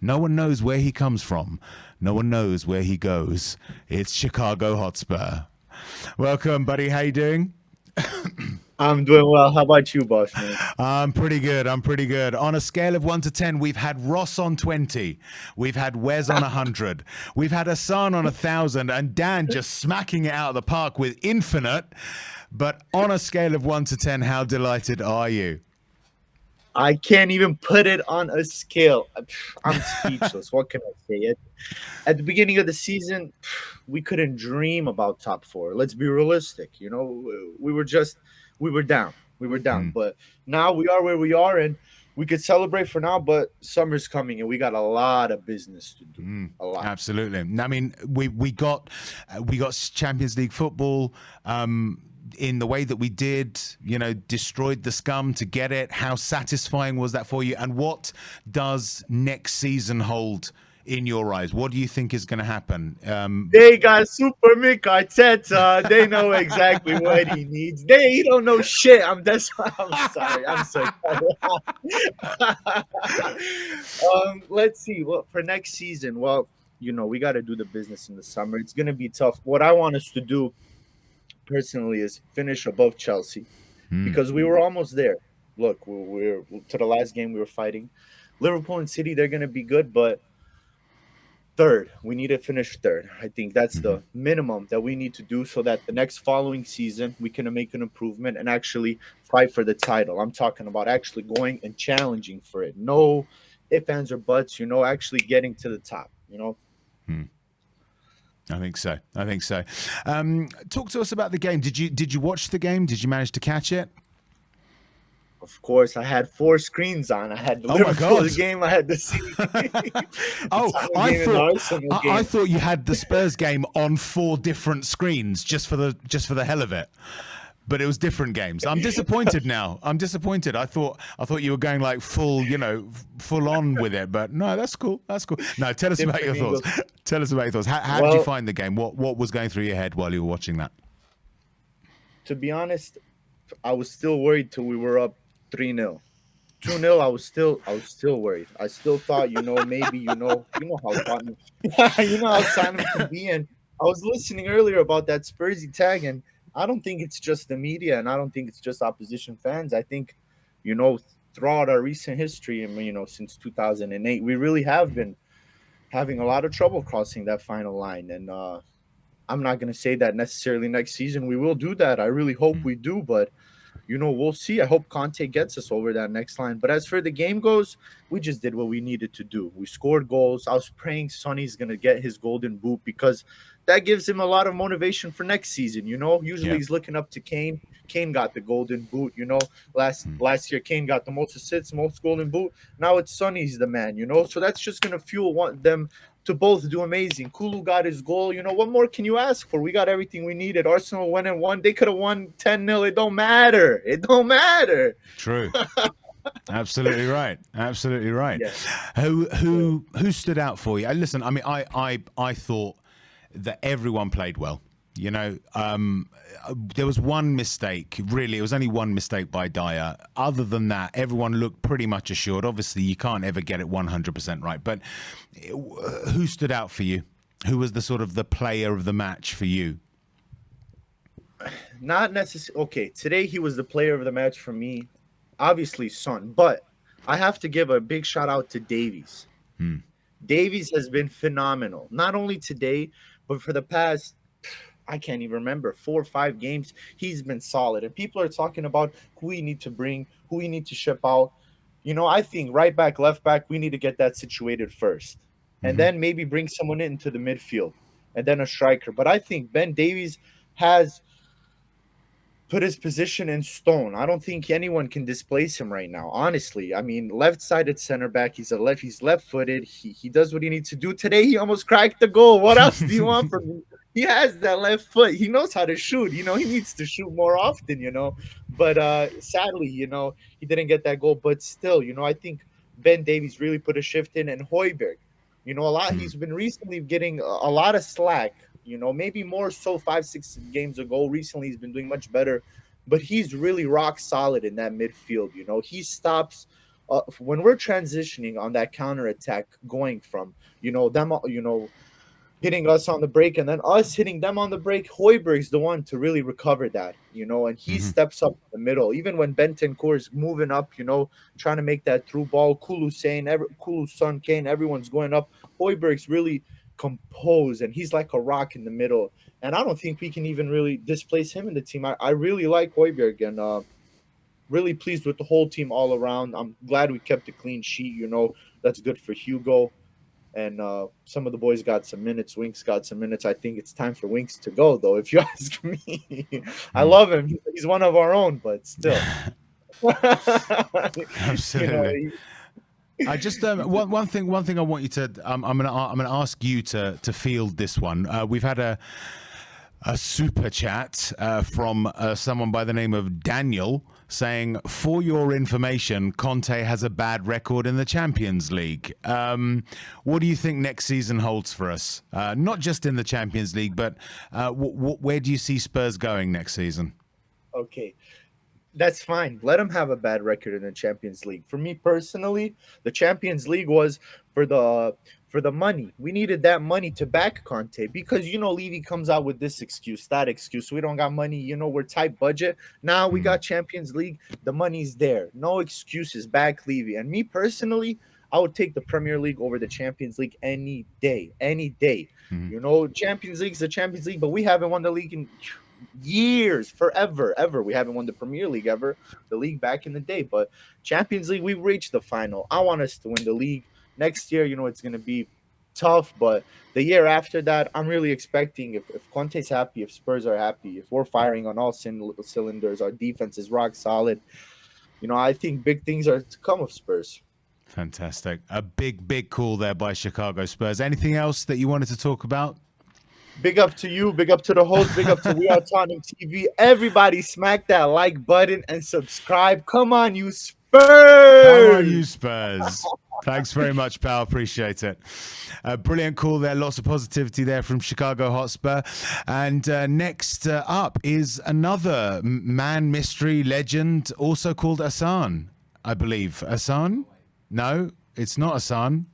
No one knows where he comes from. No one knows where he goes. It's Chicago Hotspur. Welcome, buddy. How you doing? I'm doing well. How about you, boss man? I'm pretty good. On a scale of 1 to 10, we've had Ross on 20. We've had Wes on 100. We've had Hassan on 1,000, and Dan just smacking it out of the park with infinite. But on a scale of 1 to 10, how delighted are you? I can't even put it on a scale. I'm speechless. What can I say? At the beginning of the season, we couldn't dream about top 4. Let's be realistic. We were down. But now we are where we are, and we could celebrate for now, but summer's coming, and we got a lot of business to do. A lot. Absolutely. I mean, we got Champions League football. In the way that we did, destroyed the scum to get it. How satisfying was that for you? And what does next season hold in your eyes? What do you think is going to happen? They got Super Mick Arteta. They know exactly what he needs. He don't know shit. I'm sorry. I'm so let's see. Well, for next season, we got to do the business in the summer. It's going to be tough. What I want us to do personally is finish above Chelsea because we were almost there. Look, we're to the last game we were fighting. Liverpool and City, they're going to be good, but third, we need to finish third. I think that's the minimum that we need to do so that the next following season we can make an improvement and actually fight for the title. I'm talking about actually going and challenging for it. No ifs, ands, or buts, actually getting to the top, I think so. Talk to us about the game. Did you watch the game? Did you manage to catch it? Of course, I had 4 screens on. I had the Liverpool's game. I had the City. I thought you had the Spurs game on 4 different screens just for the hell of it. But it was different games. I'm disappointed now. I thought you were going like full on with it. But no, that's cool. No, tell us about your thoughts. How did you find the game? What was going through your head while you were watching that? To be honest, I was still worried till we were up 3-0. 2-0, I was still worried. I still thought, maybe, how Tottenham, how Tottenham can be. And I was listening earlier about that Spursy tag, and I don't think it's just the media, and I don't think it's just opposition fans. I think, throughout our recent history, and since 2008, we really have been having a lot of trouble crossing that final line. And I'm not going to say that necessarily next season we will do that. I really hope we do, but we'll see. I hope Conte gets us over that next line. But as for the game goes, we just did what we needed to do. We scored goals. I was praying Sonny's going to get his golden boot because that gives him a lot of motivation for next season. Usually he's looking up to Kane. Kane got the golden boot. Last year Kane got the most assists, most golden boot. Now it's Sonny's the man. So that's just going to fuel them to both do amazing. Kulu got his goal. What more can you ask for? We got everything we needed. Arsenal went and won. They could have won 10-0. It don't matter. True. Absolutely right. Yes. Who stood out for you? Listen, I mean, I thought that everyone played well. There was one mistake, really. It was only one mistake by Dyer. Other than that, everyone looked pretty much assured. Obviously, you can't ever get it 100% right. But who stood out for you? Who was the sort of the player of the match for you? Not necessarily. Okay, today he was the player of the match for me. Obviously, Son. But I have to give a big shout out to Davies. Davies has been phenomenal. Not only today, but for the past, I can't even remember, 4 or 5 games, he's been solid. And people are talking about who we need to bring, who we need to ship out. I think right back, left back, we need to get that situated first. And then maybe bring someone into the midfield and then a striker. But I think Ben Davies has put his position in stone. I don't think anyone can displace him right now. Honestly, I mean, left-sided center back. He's left-footed. He does what he needs to do. Today, he almost cracked the goal. What else do you want from me? He has that left foot. He knows how to shoot. He needs to shoot more often. But sadly, he didn't get that goal. But still, I think Ben Davies really put a shift in, and Højbjerg. He's been recently getting a lot of slack. Maybe more so 5-6 games ago. Recently, he's been doing much better, but he's really rock solid in that midfield. He stops when we're transitioning on that counter attack, going from them, hitting us on the break and then us hitting them on the break. Højbjerg's the one to really recover that, and he steps up in the middle. Even when Bentancur is moving up, trying to make that through ball, Kulu Son Kane, everyone's going up. Højbjerg's really composed, and he's like a rock in the middle. And I don't think we can even really displace him in the team. I really like Højbjerg, and really pleased with the whole team all around. I'm glad we kept a clean sheet. That's good for Hugo. And some of the boys got some minutes. Winks got some minutes. I think it's time for Winks to go, though, if you ask me. I love him. He's one of our own, but still. Absolutely. I just one thing I want you to I'm gonna ask you to field this one. We've had a super chat from someone by the name of Daniel saying, for your information, Conte has a bad record in the Champions League. What do you think next season holds for us? Not just in the Champions League, but where do you see Spurs going next season? Okay. That's fine. Let him have a bad record in the Champions League. For me personally, the Champions League was for the money. We needed that money to back Conte because, Levy comes out with this excuse, that excuse. We don't got money. We're tight budget. Now we got Champions League. The money's there. No excuses. Back Levy. And me personally, I would take the Premier League over the Champions League any day. Champions League's the Champions League, but we haven't won the league in years, forever, ever. We haven't won the Premier League ever, the league back in the day. But Champions League, we reached the final. I want us to win the league. Next year, it's going to be tough, but the year after that, I'm really expecting, if Conte's happy, if Spurs are happy, if we're firing on all cylinders, our defense is rock solid, I think big things are to come of Spurs. Fantastic. A big call there by Chicago Spurs. Anything else that you wanted to talk about? Big up to you, big up to the host, big up to WeAreTottenhamTV. Everybody smack that like button and subscribe. Come on, you Spurs! Come on, you Spurs. Thanks very much, pal. Appreciate it. Brilliant call there. Lots of positivity there from Chicago Hotspur. And next up is another man mystery legend, also called Hassan, I believe. Hassan? No, it's not Hassan.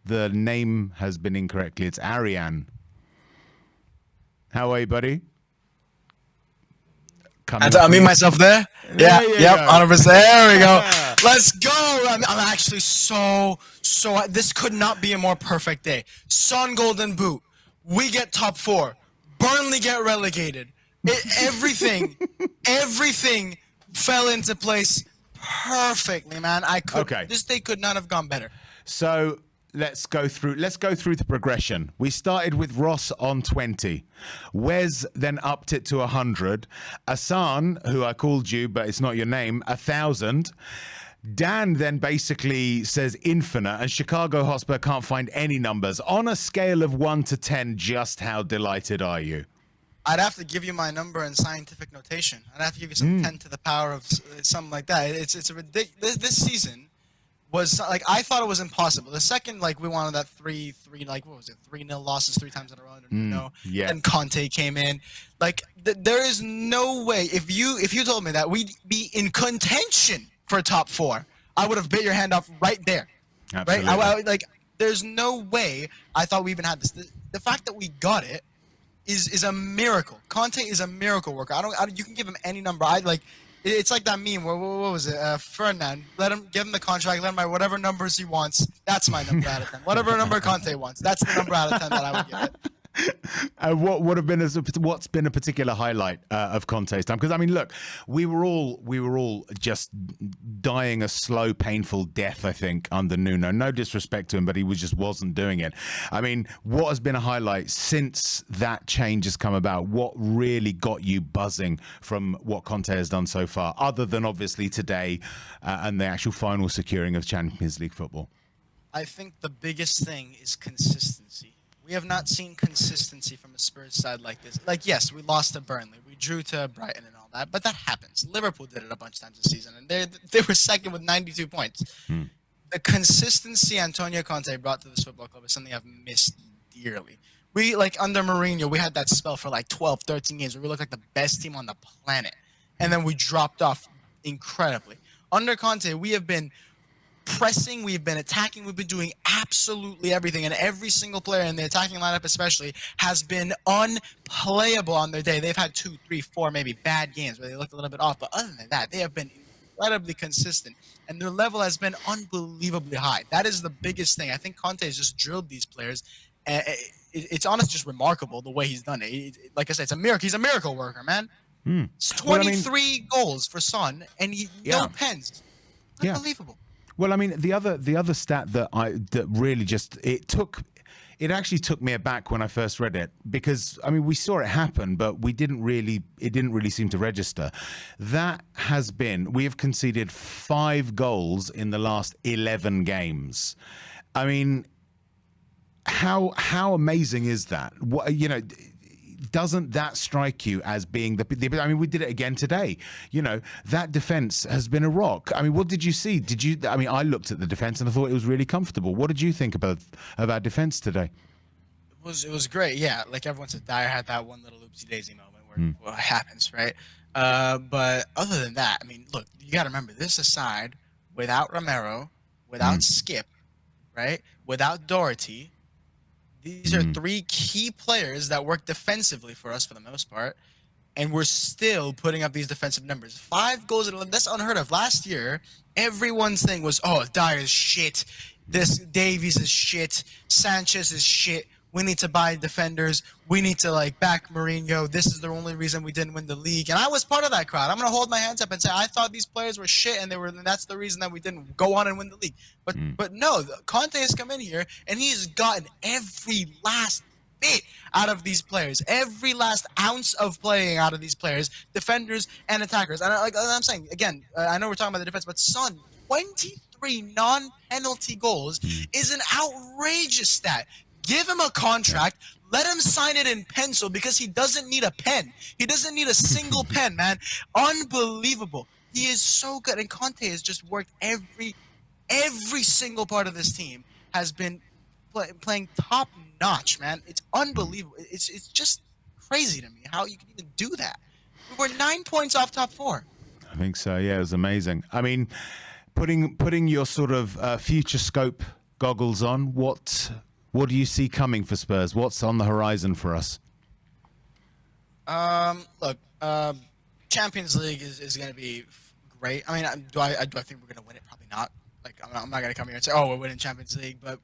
The name has been incorrectly. It's Ariane. How are you, buddy? I had to unmute myself there. Yeah, yep, 100%. There we go. Let's go. I'm actually so. This could not be a more perfect day. Son Golden Boot. We get top 4. Burnley get relegated. Everything fell into place perfectly, man. This day could not have gone better. So let's go through the progression. We started with Ross on 20. Wes then upped it to 100. Hassan, who I called you, but it's not your name, 1,000. Dan then basically says infinite, and Chicago Hotspur can't find any numbers. On a scale of 1 to 10, just how delighted are you? I'd have to give you my number in scientific notation. I'd have to give you some 10 to the power of something like that. It's a ridiculous. This season was like, I thought it was impossible. The second, we wanted that 3-3, what was it, 3-0 losses 3 times in a row, and Conte came in. There is no way, if you told me that we'd be in contention for top 4, I would have bit your hand off right there. Absolutely. Right? There's no way I thought we even had this. The fact that we got it is a miracle. Conte is a miracle worker. You can give him any number. It's like that meme. What was it? Ferdinand. Give him the contract. Let him write whatever numbers he wants. That's my number out of 10. Whatever number Conte wants. That's the number out of 10 that I would give it. What's been a particular highlight of Conte's time? Because I mean, look, we were all just dying a slow, painful death. I think under Nuno. No disrespect to him, but he just wasn't doing it. I mean, what has been a highlight since that change has come about? What really got you buzzing from what Conte has done so far, other than obviously today and the actual final securing of Champions League football? I think the biggest thing is consistency. We have not seen consistency from a Spurs side like this. Like, yes, we lost to Burnley. We drew to Brighton and all that, but that happens. Liverpool did it a bunch of times this season, and they were second with 92 points. The consistency Antonio Conte brought to this football club is something I've missed dearly. We, like, under Mourinho, we had that spell for like 12, 13 games where we looked like the best team on the planet, and then we dropped off incredibly. Under Conte, we have been pressing, we've been attacking, we've been doing absolutely everything, and every single player in the attacking lineup especially has been unplayable on their day. They've had 2, 3, 4 maybe bad games where they looked a little bit off, but other than that, they have been incredibly consistent, and their level has been unbelievably high. That is the biggest thing. I think Conte has just drilled these players. It's honestly just remarkable the way he's done it. Like I said, it's a miracle. He's a miracle worker, man. It's 23 goals for Son, and no pens. Unbelievable. Well, I mean, the other stat that really just it actually took me aback when I first read it, because I mean, we saw it happen, but it didn't really seem to register. We have conceded 5 goals in the last 11 games. I mean, how amazing is that? What, you know, doesn't that strike you as being I mean, we did it again today. You know, that defense has been a rock. I mean, what did you see? I mean, I looked at the defense and I thought it was really comfortable. What did you think about our defense today? It was great. Yeah, like everyone said, Dyer had that one little oopsie daisy moment where it happens, right? But other than that, I mean, look, you got to remember, this aside, without Romero, without Skip, right? Without Doherty, these are 3 key players that work defensively for us for the most part, and we're still putting up these defensive numbers. 5 goals in 11. That's unheard of. Last year, everyone's thing was, oh, Dyer's shit. This Davies is shit. Sanchez is shit. We need to buy defenders. We need to back Mourinho. This is the only reason we didn't win the league. And I was part of that crowd. I'm gonna hold my hands up and say I thought these players were shit, and that's the reason that we didn't go on and win the league. But no, Conte has come in here and he's gotten every last bit out of these players, every last ounce of playing out of these players, defenders and attackers. And like I'm saying again, I know we're talking about the defense, but Son, 23 non-penalty goals is an outrageous stat. Give him a contract. Let him sign it in pencil, because he doesn't need a pen. He doesn't need a single pen, man. Unbelievable. He is so good. And Conte has just worked every single part of this team has been playing top notch, man. It's unbelievable. It's just crazy to me how you can even do that. We were 9 points off top 4. I think so. Yeah, it was amazing. I mean, putting your sort of future scope goggles on, what do you see coming for Spurs? What's on the horizon for us? Look, Champions League is going to be great. I mean, do I think we're going to win it? Probably not. Like, I'm not going to come here and say, oh, we're winning Champions League. But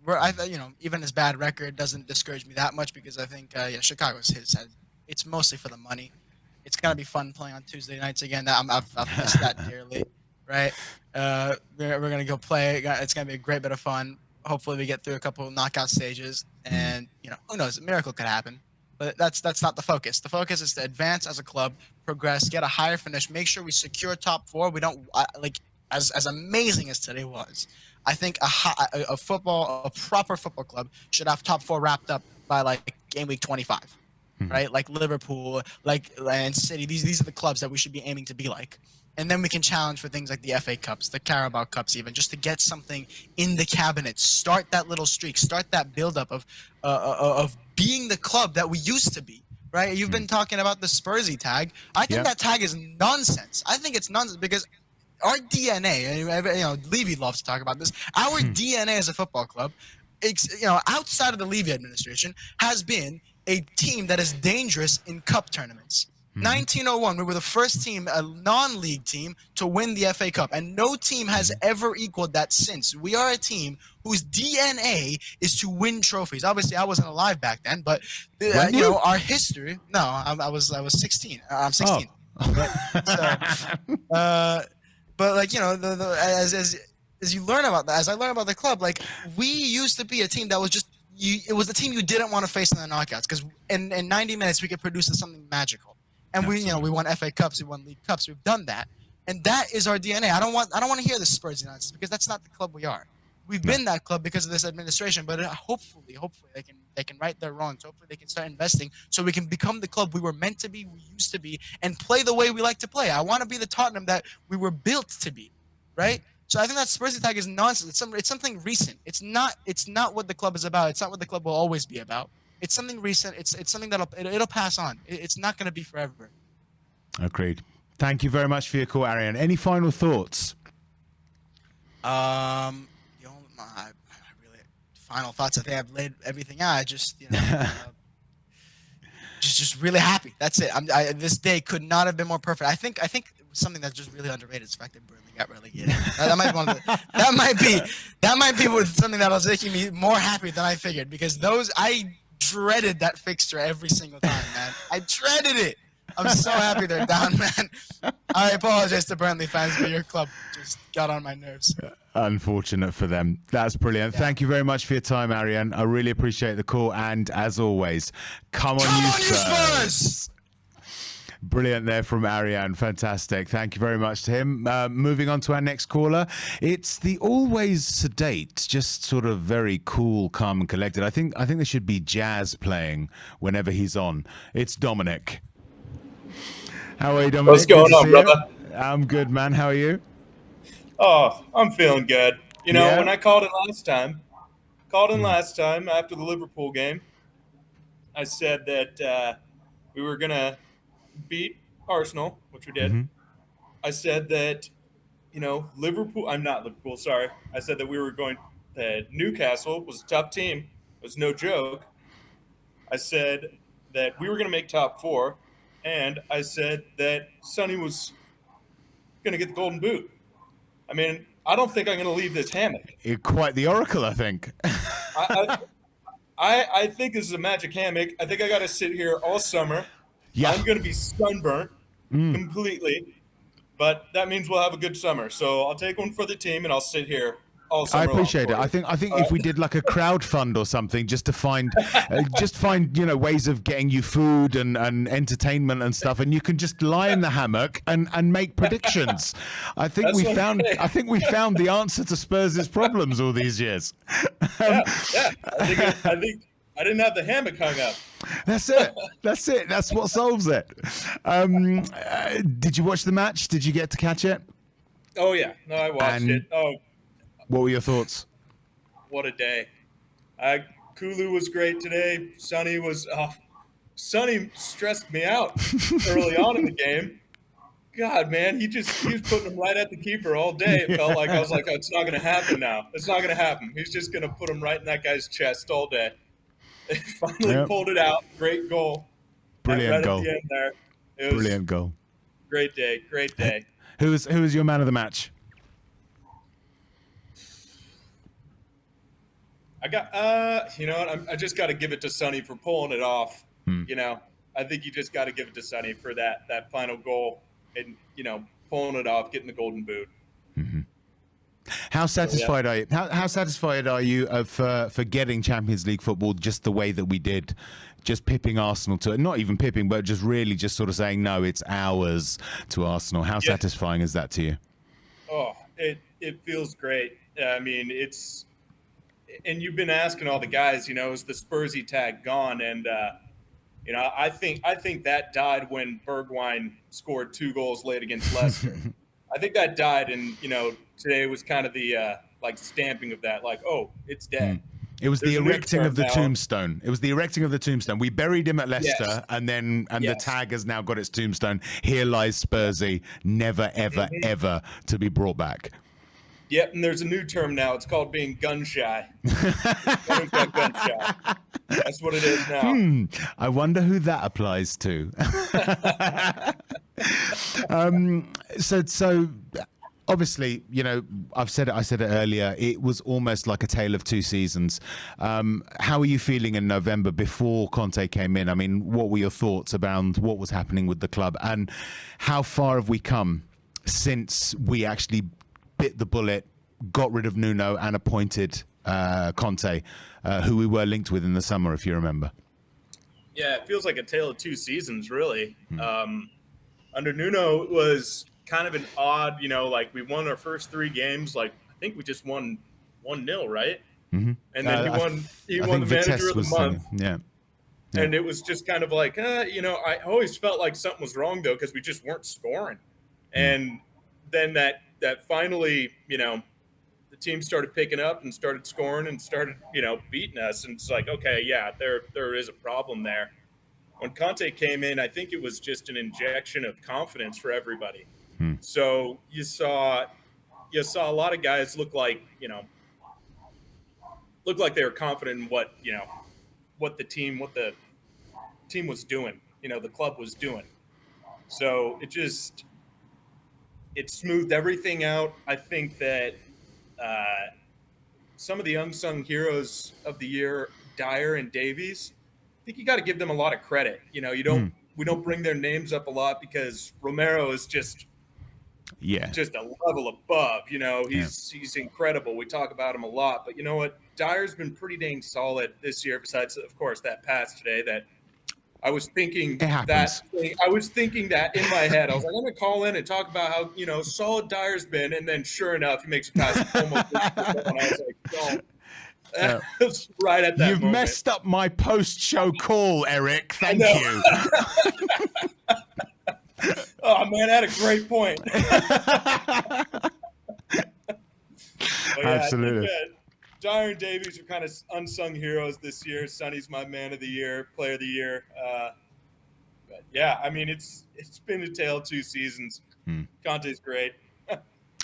even his bad record doesn't discourage me that much, because I think, Chicago's it's mostly for the money. It's going to be fun playing on Tuesday nights again. I've missed that dearly, right? We're going to go play. It's going to be a great bit of fun. Hopefully we get through a couple of knockout stages, and who knows, a miracle could happen. But that's not the focus. The focus is to advance as a club, progress, get a higher finish, make sure we secure top 4. We don't as amazing as today was. I think a proper football club should have top 4 wrapped up by game week 25, right? Like Liverpool, and City. These are the clubs that we should be aiming to be like. And then we can challenge for things like the FA Cups, the Carabao Cups even, just to get something in the cabinet. Start that little streak. Start that buildup of being the club that we used to be, right? You've been talking about the Spursy tag. I think that tag is nonsense. I think it's nonsense, because our DNA, Levy loves to talk about this, our DNA as a football club, outside of the Levy administration, has been a team that is dangerous in cup tournaments. 1901, we were the first team, a non-league team, to win the FA Cup, and no team has ever equaled that since. We are a team whose DNA is to win trophies. Obviously, I wasn't alive back then, but our history. No, I was 16. I'm 16. But like as you learn about that, as I learn about the club, like we used to be a team that was just it was the team you didn't want to face in the knockouts, because in 90 minutes we could produce something magical. And we won FA Cups, we won League Cups, we've done that, and that is our DNA. I don't want to hear the Spurs nonsense, because that's not the club we are. We've been that club because of this administration, but hopefully they can right their wrongs. Hopefully they can start investing so we can become the club we were meant to be, we used to be, and play the way we like to play. I want to be the Tottenham that we were built to be, right? So I think that Spurs tag is nonsense. It's something recent. It's not what the club is about. It's not what the club will always be about. It's something recent. It's something it'll pass on. It's not going to be forever. Agreed. Thank you very much for your call, Ariane. Any final thoughts? Final thoughts. I think I've laid everything out. I just just really happy. That's it. This day could not have been more perfect. I think something that's just really underrated is the fact that Burnley got relegated. That might be something that was making me more happy than I figured, because I dreaded that fixture every single time, man. I dreaded it. I'm so happy they're down, man. I apologize to Burnley fans, but your club just got on my nerves. Unfortunate for them. That's brilliant. Yeah. Thank you very much for your time, Ariane. I really appreciate the call. And as always, come on, you Spurs! Brilliant there from Ariane. Fantastic. Thank you very much to him. Moving on to our next caller. It's the always sedate, just sort of very cool, calm and collected. I think there should be jazz playing whenever he's on. It's Dominic. How are you, Dominic? What's going on, brother? I'm good, man. How are you? Oh, I'm feeling good. When I called in last time after the Liverpool game, I said that we were going to beat Arsenal, which we did. I said that, I'm not Liverpool, sorry. I said that that Newcastle was a tough team. It was no joke. I said that we were going to make top 4. And I said that Sonny was going to get the golden boot. I mean, I don't think I'm going to leave this hammock. You're quite the oracle, I think. I think this is a magic hammock. I think I got to sit here all summer. Yeah. I'm going to be sunburnt completely. But that means we'll have a good summer. So I'll take one for the team, and I'll sit here all summer. I appreciate it. I think if we did like a crowd fund or something, just to find ways of getting you food and entertainment and stuff, and you can just lie in the hammock and make predictions. I think we found the answer to Spurs' problems all these years. I think I didn't have the hammock hung up. That's it. That's what solves it. Did you watch the match? Did you get to catch it? Oh yeah, no, I watched it. Oh. What were your thoughts? What a day. Kulu was great today. Sonny stressed me out early on in the game. God, man, he was putting him right at the keeper all day. It felt like I was like, oh, it's not going to happen now. It's not going to happen. He's just going to put him right in that guy's chest all day. They finally pulled it out. Great goal. Brilliant goal. At the end there. It was brilliant goal. Great day. Great day. Who was your man of the match? I got, I just got to give it to Sonny for pulling it off. I think you just got to give it to Sonny for that final goal and, pulling it off, getting the golden boot. Mm-hmm. How satisfied are you? How satisfied are you for getting Champions League football just the way that we did, just pipping Arsenal to it? Not even pipping, but just really just sort of saying, no, it's ours to Arsenal. How satisfying is that to you? Oh, it feels great. I mean, and you've been asking all the guys, is the Spursy tag gone? And, I think that died when Bergwijn scored 2 goals late against Leicester. I think that died, and, today was kind of the, stamping of that, it's dead. It was the erecting of the tombstone. It was the erecting of the tombstone. We buried him at Leicester, and the tag has now got its tombstone. Here lies Spursy, never, ever, ever to be brought back. Yep, and there's a new term now. It's called being gun shy. Gun shy. That's what it is now. I wonder who that applies to. So obviously, you know, I said it earlier, it was almost like a tale of two seasons. How are you feeling in November before Conte came in? I mean, what were your thoughts about what was happening with the club, and how far have we come since we actually bit the bullet, got rid of Nuno and appointed Conte, who we were linked with in the summer, if you remember? Yeah, it feels like a tale of two seasons, really. Under Nuno, it was kind of an odd, you know, like we won our first three games. Like I think we just won 1-0, right? Mm-hmm. And then he won the manager of the month. Yeah. And it was just kind of like, you know, I always felt like something was wrong though, because we just weren't scoring. And then that finally, you know, the team started picking up and started scoring and started, you know, beating us. And it's like, okay, yeah, there is a problem there. When Conte came in, I think it was just an injection of confidence for everybody. So you saw a lot of guys look like they were confident in what the team was doing, you know, the club was doing. So it smoothed everything out. I think that some of the unsung heroes of the year, Dyer and Davies, I think you got to give them a lot of credit. You know, we don't bring their names up a lot because Romero is just a level above. You know, he's incredible. We talk about him a lot, but you know what? Dyer's been pretty dang solid this year. Besides, of course, that pass today that I was thinking that in my head. I was like, I'm going to call in and talk about how, you know, solid Dyer's been, and then sure enough, he makes a pass almost. And I was like, don't. That's right at that You've moment. messed up my post-show call, Eric. Thank you. Oh, man, I had a great point. Absolutely. Dyer and Davies are kind of unsung heroes this year. Sonny's my man of the year, player of the year. But yeah, I mean, it's been a tale of two seasons. Conte's great.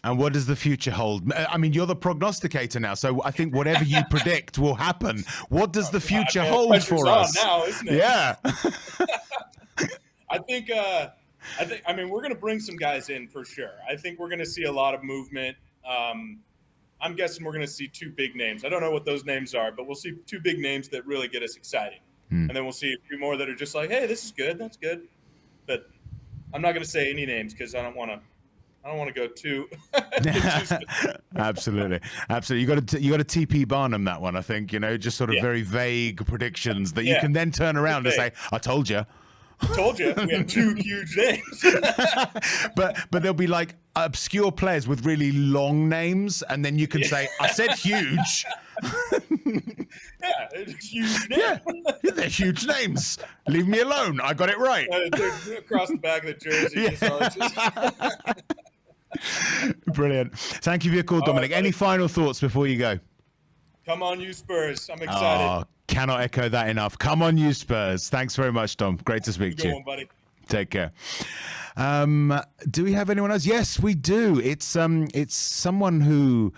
And what does the future hold? I mean, you're the prognosticator now, so I think whatever you predict will happen. What does the future hold for us? Now, isn't it? Yeah. I think, we're going to bring some guys in for sure. I think we're going to see a lot of movement. I'm guessing we're going to see two big names. I don't know what those names are, but we'll see two big names that really get us excited. And then we'll see a few more that are just like, hey, this is good. That's good. But I'm not going to say any names because I don't want to go too. Absolutely. You got to TP Barnum that one. I think, you know, just sort of very vague predictions that you can then turn around and say, "I told you." Told you we had two huge names. but there'll be like obscure players with really long names, and then you can say, "I said huge." Yeah, it's huge names. Yeah, they're huge names. Leave me alone. I got it right. Across the back of the jersey. Brilliant. Thank you for your call, Dominic. Any final thoughts before you go? Come on, you Spurs. I'm excited. Oh, cannot echo that enough. Come on, you Spurs. Thanks very much, Dom. Great to speak to you. Go on, buddy. Take care. Do we have anyone else? Yes, we do. It's someone who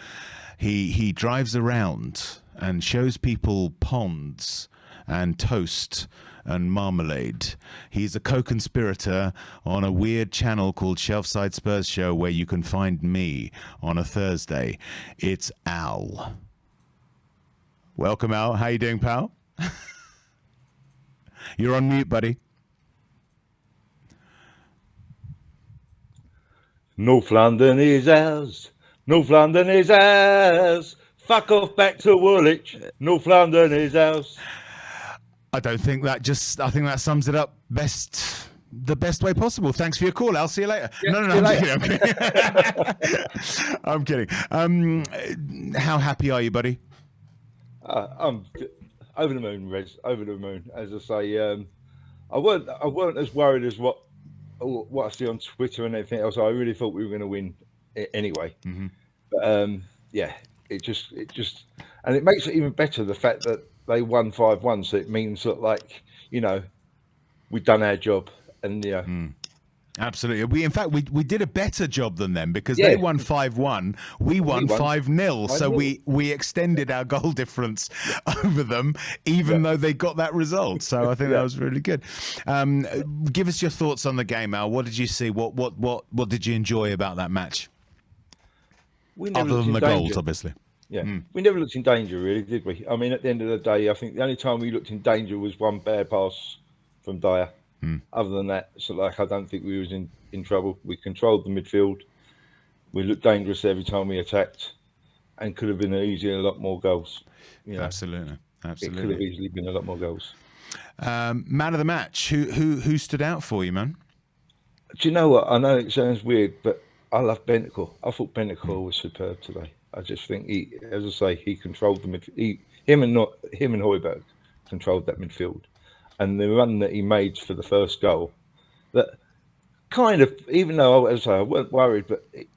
he drives around and shows people ponds and toast and marmalade. He's a co-conspirator on a weird channel called Shelfside Spurs Show, where you can find me on a Thursday. It's Al. Welcome, Al. How you doing, pal? You're on mute, buddy. North London is ours. North London is ours. Fuck off back to Woolwich. North London is ours. I think that sums it up the best way possible. Thanks for your call. I'll see you later. Yeah, No, I'm kidding. I'm kidding. How happy are you, buddy? I'm over the moon, Rez. Over the moon. As I say, I weren't as worried as what I see on Twitter and everything else. I really thought we were going to win anyway. Mm-hmm. But it just, and it makes it even better the fact that they won 5-1. So it means that, like, you know, we've done our job, and Absolutely. In fact, we did a better job than them because they won 5-1. We won 5-0. So we extended our goal difference over them, even though they got that result. So I think that was really good. Give us your thoughts on the game, Al. What did you see? What did you enjoy about that match? Other than the goals, obviously. Yeah, we never looked in danger, really, did we? I mean, at the end of the day, I think the only time we looked in danger was one bad pass from Dyer. Other than that, I don't think we was in trouble. We controlled the midfield. We looked dangerous every time we attacked, and could have been easier a lot more goals. Absolutely. It could have easily been a lot more goals. Man of the match. Who stood out for you, man? Do you know what? I know it sounds weird, but I love Bentancur. I thought Bentancur was superb today. I just think he controlled the midfield. Him and Højbjerg controlled that midfield, and the run that he made for the first goal, that kind of, even though I weren't worried, but it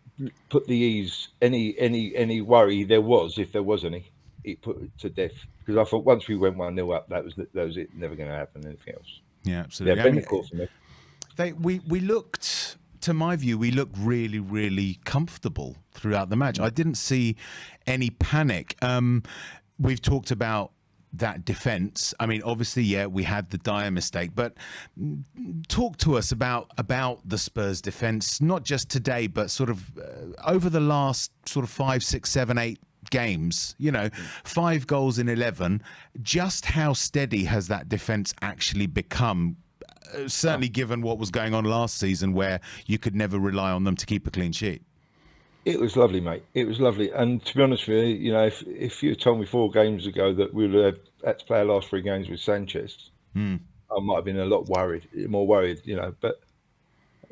put the ease, any worry there was, if there was any, it put it to death. Because I thought once we went 1-0 up, that was it. Never going to happen. Anything else? Yeah, absolutely. Yeah, Bentancur for me. We looked. To my view, we looked really, really comfortable throughout the match. I didn't see any panic. We've talked about that defence. I mean, obviously, we had the Dyer mistake, but talk to us about the Spurs defence, not just today, but sort of over the last sort of 5, 6, 7, 8 games, 5 goals in 11. Just how steady has that defence actually become? Certainly given what was going on last season where you could never rely on them to keep a clean sheet. It was lovely, mate. It was lovely. And to be honest with you, if you told me 4 games ago that we would have had to play our last 3 games with Sanchez, I might have been a lot more worried, But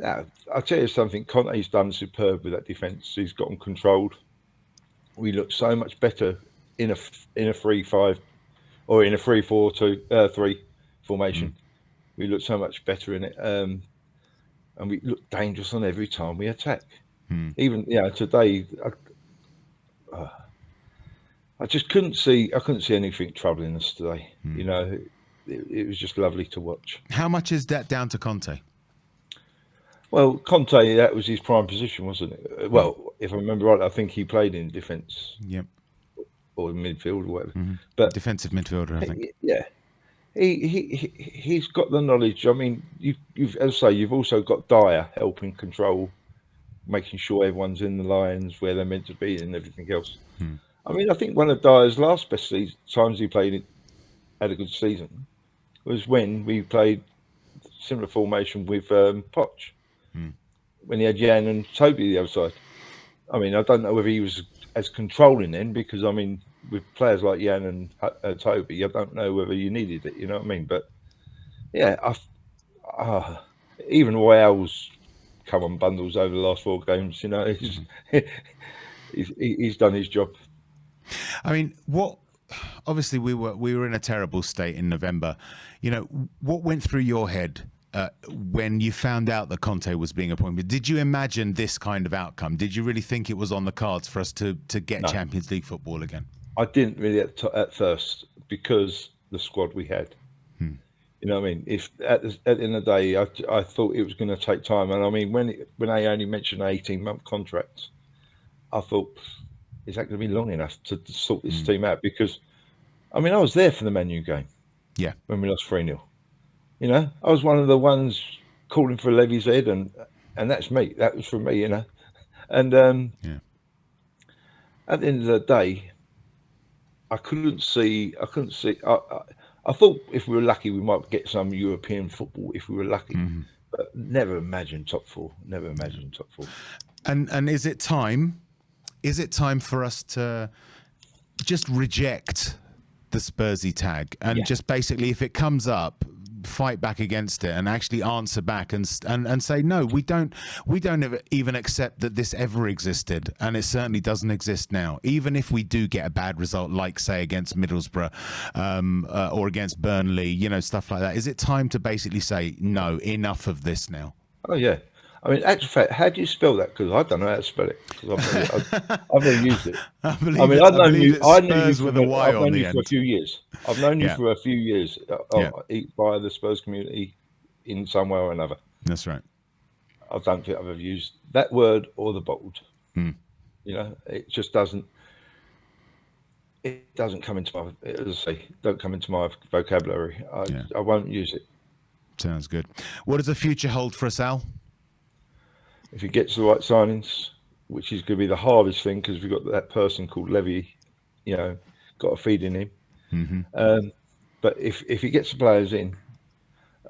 I'll tell you something, Conte's done superb with that defence. He's got them controlled. We look so much better in a 3-5 or in a 3-4-2-3 formation. We look so much better in it, and we look dangerous on every time we attack. Even today, I just couldn't see anything troubling us today. It was just lovely to watch. How much is that down to Conte? Well, Conte, that was his prime position, wasn't it? Well, if I remember right, I think he played in defence. Yep. Or midfield or whatever. But defensive midfielder, I think. Yeah. He's got the knowledge. I mean, you've as I say, you've also got Dyer helping control, making sure everyone's in the lines where they're meant to be and everything else. I mean, I think one of Dyer's last best times he played had a good season was when we played similar formation with Poch, when he had Jan and Toby the other side. I mean, I don't know whether he was as controlling then, because I mean, with players like Jan and Toby, I don't know whether you needed it. You know what I mean? But yeah, even Royale's come on bundles over the last 4 games. He's done his job. I mean, obviously we were in a terrible state in November. What went through your head when you found out that Conte was being appointed? Did you imagine this kind of outcome? Did you really think it was on the cards for us to get Champions League football again? I didn't really at first, because the squad we had. You know what I mean? If at the end of the day, I thought it was going to take time. And I mean, when they only mentioned an 18-month contract, I thought, is that going to be long enough to sort this team out? Because, I mean, I was there for the Man U game. Yeah. When we lost 3-0. I was one of the ones calling for Levy's head, and that's me. That was from me, And at the end of the day, I couldn't see. I thought if we were lucky, we might get some European football if we were lucky, but never imagined top 4. Never imagined top 4. And is it time? Is it time for us to just reject the Spursy tag and just basically, if it comes up, fight back against it and actually answer back and say, no, we don't even accept that this ever existed, and it certainly doesn't exist now, even if we do get a bad result, like say against Middlesbrough or against Burnley, stuff like that. Is it time to basically say, no, enough of this now? Oh yeah. I mean, actually, fact, how do you spell that? Because I don't know how to spell it. I've never used it. I've known you with a Y on the end for a few years. I've known you for a few years via the Spurs community in some way or another. That's right. I don't think I've ever used that word or the bottled. Mm. You know, it just doesn't. It doesn't come into my, as I say, don't come into my vocabulary. I won't use it. Sounds good. What does the future hold for us, Al? If he gets the right signings, which is going to be the hardest thing because we've got that person called Levy, you know, got a feed in him. Mm-hmm. But if he gets the players in,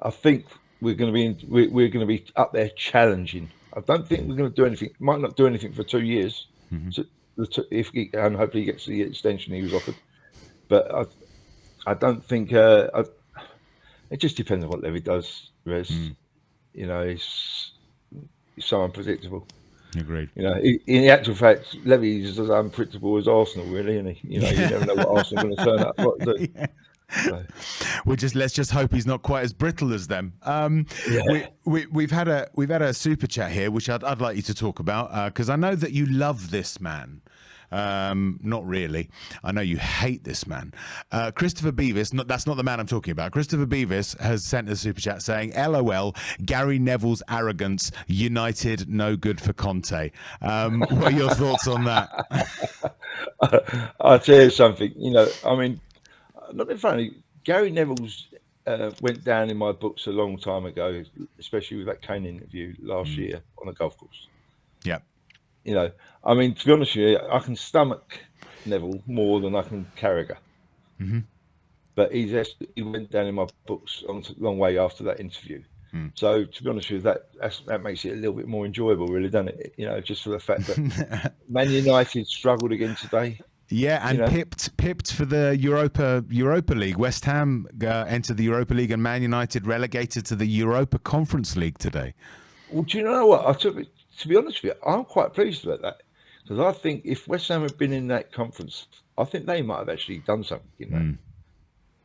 I think we're going to be up there challenging. I don't think we're going to do anything. Might not do anything for 2 years. Mm-hmm. So and hopefully he gets the extension he was offered. But I don't think it just depends on what Levy does. Rez, you know, he's so unpredictable. Agreed. You know, in the actual fact, Levy is as unpredictable as Arsenal, really, isn't he? You know, you never know what Arsenal are going to turn up. What to do. Yeah. So. Let's just hope he's not quite as brittle as them. We've had a super chat here, which I'd like you to talk about because I know that you love this man. Not really. I know you hate this man. Christopher Beavis, that's not the man I'm talking about. Christopher Beavis has sent a super chat saying, LOL, Gary Neville's arrogance, United no good for Conte. What are your thoughts on that? I'll tell you something. You know, I mean, not being funny, Gary Neville's went down in my books a long time ago, especially with that Kane interview last year on a golf course. Yeah. You know, I mean, to be honest with you, I can stomach Neville more than I can Carragher. Mm-hmm. But he went down in my books a long way after that interview. So to be honest with you, that makes it a little bit more enjoyable, really, doesn't it? You know, just for the fact that Man United struggled again today. Yeah, and pipped for the Europa League. West Ham entered the Europa League, and Man United relegated to the Europa Conference League today. Well, do you know what? To be honest with you, I'm quite pleased about that because I think if West Ham had been in that conference, I think they might have actually done something. You know,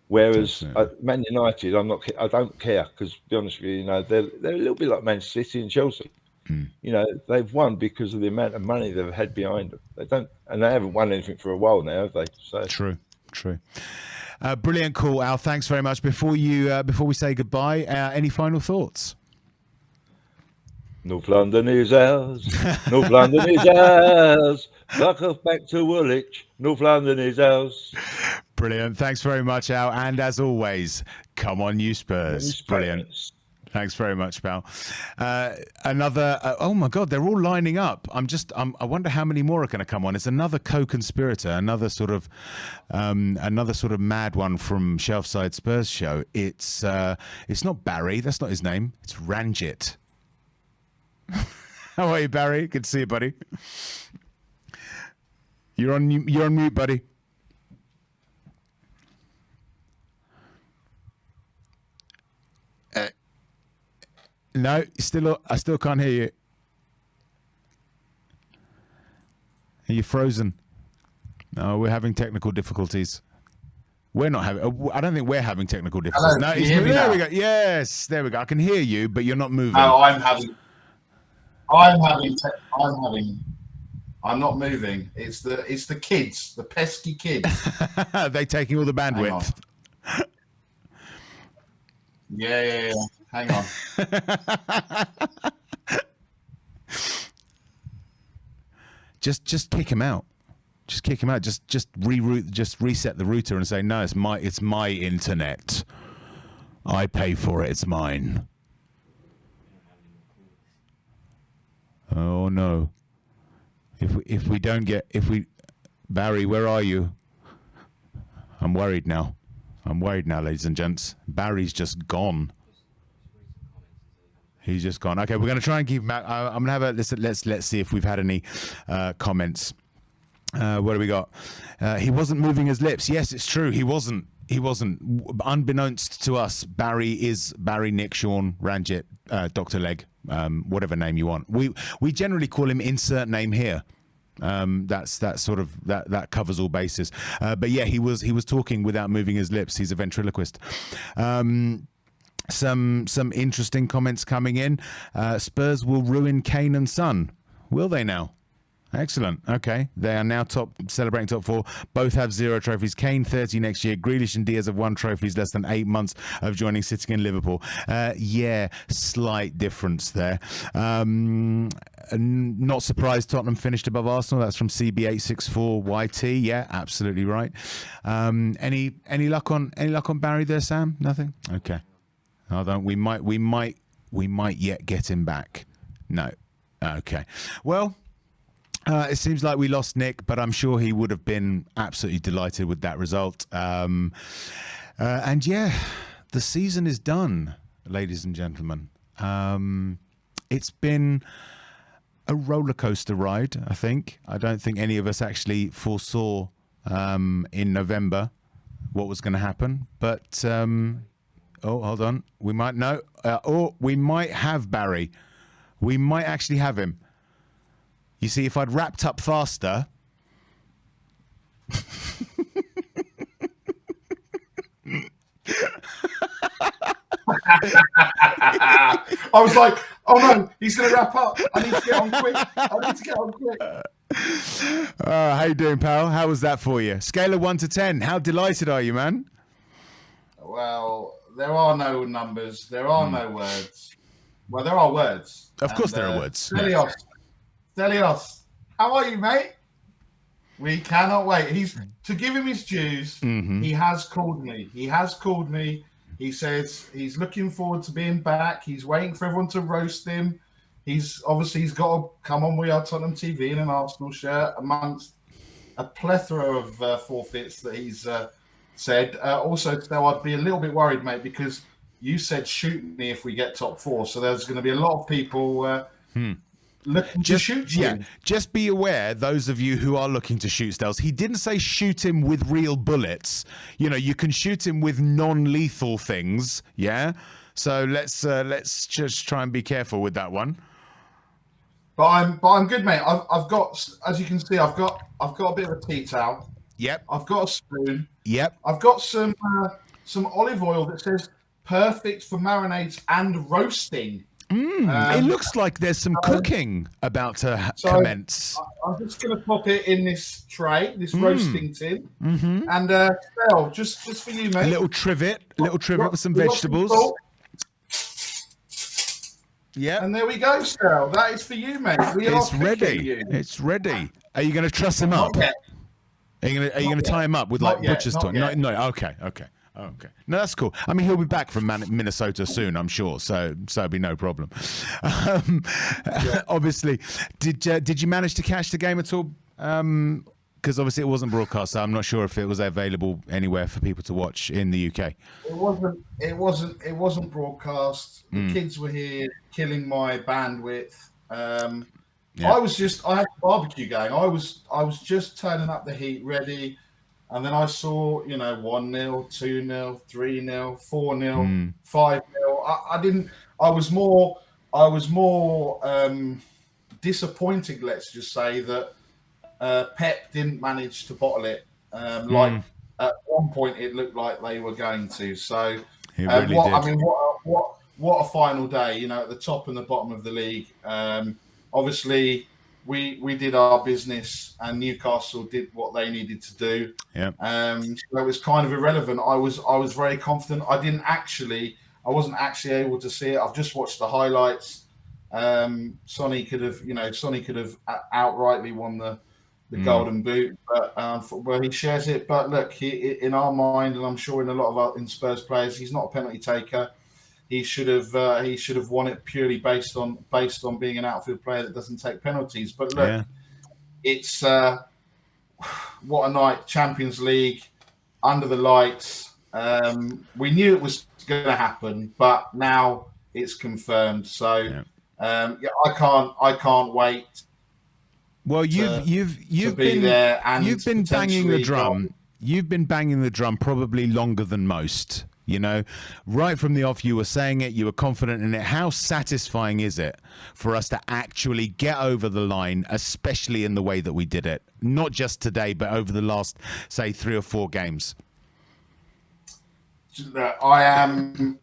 whereas Man United, I don't care because to be honest with you, you know, they're a little bit like Man City and Chelsea. You know, they've won because of the amount of money they've had behind them. They haven't won anything for a while now, have they? So true. Brilliant call, Al. Thanks very much. Before we say goodbye, any final thoughts? North London is ours. North London is ours. Fuck off back to Woolwich. North London is ours. Brilliant. Thanks very much, Al. And as always, come on, you Spurs. Brilliant. Thanks very much, pal. Another. Oh my God, they're all lining up. I wonder how many more are going to come on. It's another co-conspirator, another sort of mad one from Shelfside Spurs show. It's not Barry. That's not his name. It's Ranjit. How are you, Barry? Good to see you, buddy. You're on mute, buddy. No, I still can't hear you. Are you frozen? No, we're having technical difficulties. We're not having. I don't think we're having technical difficulties. Hello, no, can you hear me there now? we go. Yes, there we go. I can hear you, but you're not moving. No, I'm not moving. It's the kids, the pesky kids. They're taking all the bandwidth. Yeah. Hang on. Just kick him out. Just kick him out. Just reroute. Just reset the router and say no. It's my internet. I pay for it. It's mine. Oh no. If we Barry, where are you? I'm worried now, ladies and gents. Barry's just gone. He's just gone. Okay, we're going to try and keep him out. I'm going to have a listen. Let's see if we've had any comments. What do we got? He wasn't moving his lips. Yes, it's true. He wasn't. Unbeknownst to us, Barry is Barry, Nick, Sean, Ranjit, Dr. Leg, whatever name you want. We generally call him insert name here. That covers all bases. But yeah, he was talking without moving his lips. He's a ventriloquist. Some interesting comments coming in. Spurs will ruin Kane and Son. Will they now? Excellent. Okay. They are now celebrating top 4. Both have 0 trophies. Kane 30 next year. Grealish and Diaz have 1 trophies, less than 8 months of joining City and Liverpool. Yeah, slight difference there. Not surprised Tottenham finished above Arsenal. That's from CB864YT. Yeah, absolutely right. Any luck on Barry there, Sam? Nothing? Okay. Hold on. We might yet get him back. No. Okay. Well, it seems like we lost Nick, but I'm sure he would have been absolutely delighted with that result. And yeah, the season is done, ladies and gentlemen. It's been a roller coaster ride, I think. I don't think any of us actually foresaw in November what was going to happen. But, oh, hold on. We might know. We might have Barry. We might actually have him. You see, if I'd wrapped up faster... I was like, oh no, he's going to wrap up. I need to get on quick. How you doing, pal? How was that for you? Scale of 1 to 10. How delighted are you, man? Well, there are no numbers. There are no words. Well, there are words. Of course there are words. Stelios, how are you, mate? We cannot wait. To give him his dues, he has called me. He says he's looking forward to being back. He's waiting for everyone to roast him. He's got to come on We Are Tottenham TV in an Arsenal shirt amongst a plethora of forfeits that he's said. Also, Stel, I'd be a little bit worried, mate, because you said shoot me if we get top 4. So there's going to be a lot of people looking to shoot you. Yeah, just be aware, those of you who are looking to shoot Stels, he didn't say shoot him with real bullets. You know, you can shoot him with non-lethal things. Yeah, so let's just try and be careful with that one. But I'm good, mate. I've got, as you can see, I've got a bit of a tea towel. Yep. I've got a spoon. Yep. I've got some olive oil that says perfect for marinades and roasting. It looks like there's some cooking about to commence. I'm just going to pop it in this tray, this roasting tin, and Phil, just for you, mate. A little trivet with some vegetables. Yeah, and there we go, Phil. That is for you, mate. It's ready. It's ready. Are you going to truss him up? Not yet. Are you going to tie him up with like butcher's toy? No. Okay. Okay. No, that's cool. I mean, he'll be back from Minnesota soon, I'm sure. So it'll be no problem. Obviously, did you manage to catch the game at all? Because obviously it wasn't broadcast, so I'm not sure if it was available anywhere for people to watch in the UK. It wasn't broadcast. The kids were here killing my bandwidth. I had barbecue going. I was just turning up the heat, ready. And then I saw, 1-0, 2-0, 3-0, 4-0, 5-0. I was more disappointed, let's just say, that Pep didn't manage to bottle it. Like at one point it looked like they were going to. So what a final day, at the top and the bottom of the league. Obviously we did our business and Newcastle did what they needed to do. Yeah. So it was kind of irrelevant. I was very confident. I wasn't actually able to see it. I've just watched the highlights. Sonny could have outrightly won the golden boot, but he shares it. But look, in our mind, and I'm sure in a lot of Spurs players, he's not a penalty taker. He should have won it purely based on being an outfield player that doesn't take penalties. But look, it's what a night! Champions League under the lights. We knew it was going to happen, but now it's confirmed. So I can't wait. Well, you've been there, and you've been banging the drum. You've been banging the drum probably longer than most. Right from the off, you were saying it, you were confident in it. How satisfying is it for us to actually get over the line, especially in the way that we did it? Not just today, but over the last, say, 3 or 4 games. I'm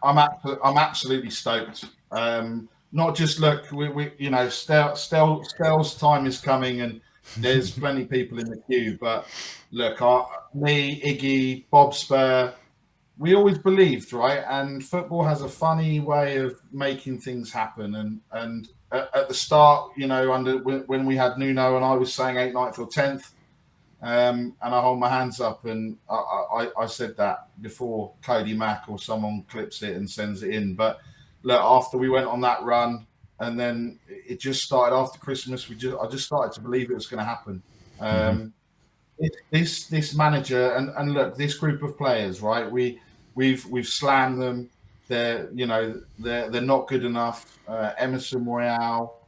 absolutely stoked. not just look. We you know, Stell's time is coming, and there's plenty of people in the queue. But look, me, Iggy, Bob Spur, we always believed, right? And football has a funny way of making things happen. And at the start, you know, when we had Nuno and I was saying 8th, 9th, or 10th, and I hold my hands up, and I said that before Cody Mack or someone clips it and sends it in. But look, after we went on that run, and then it just started after Christmas, I just started to believe it was going to happen. This manager and look, this group of players, right? We've slammed them. They're not good enough. Emerson Royale,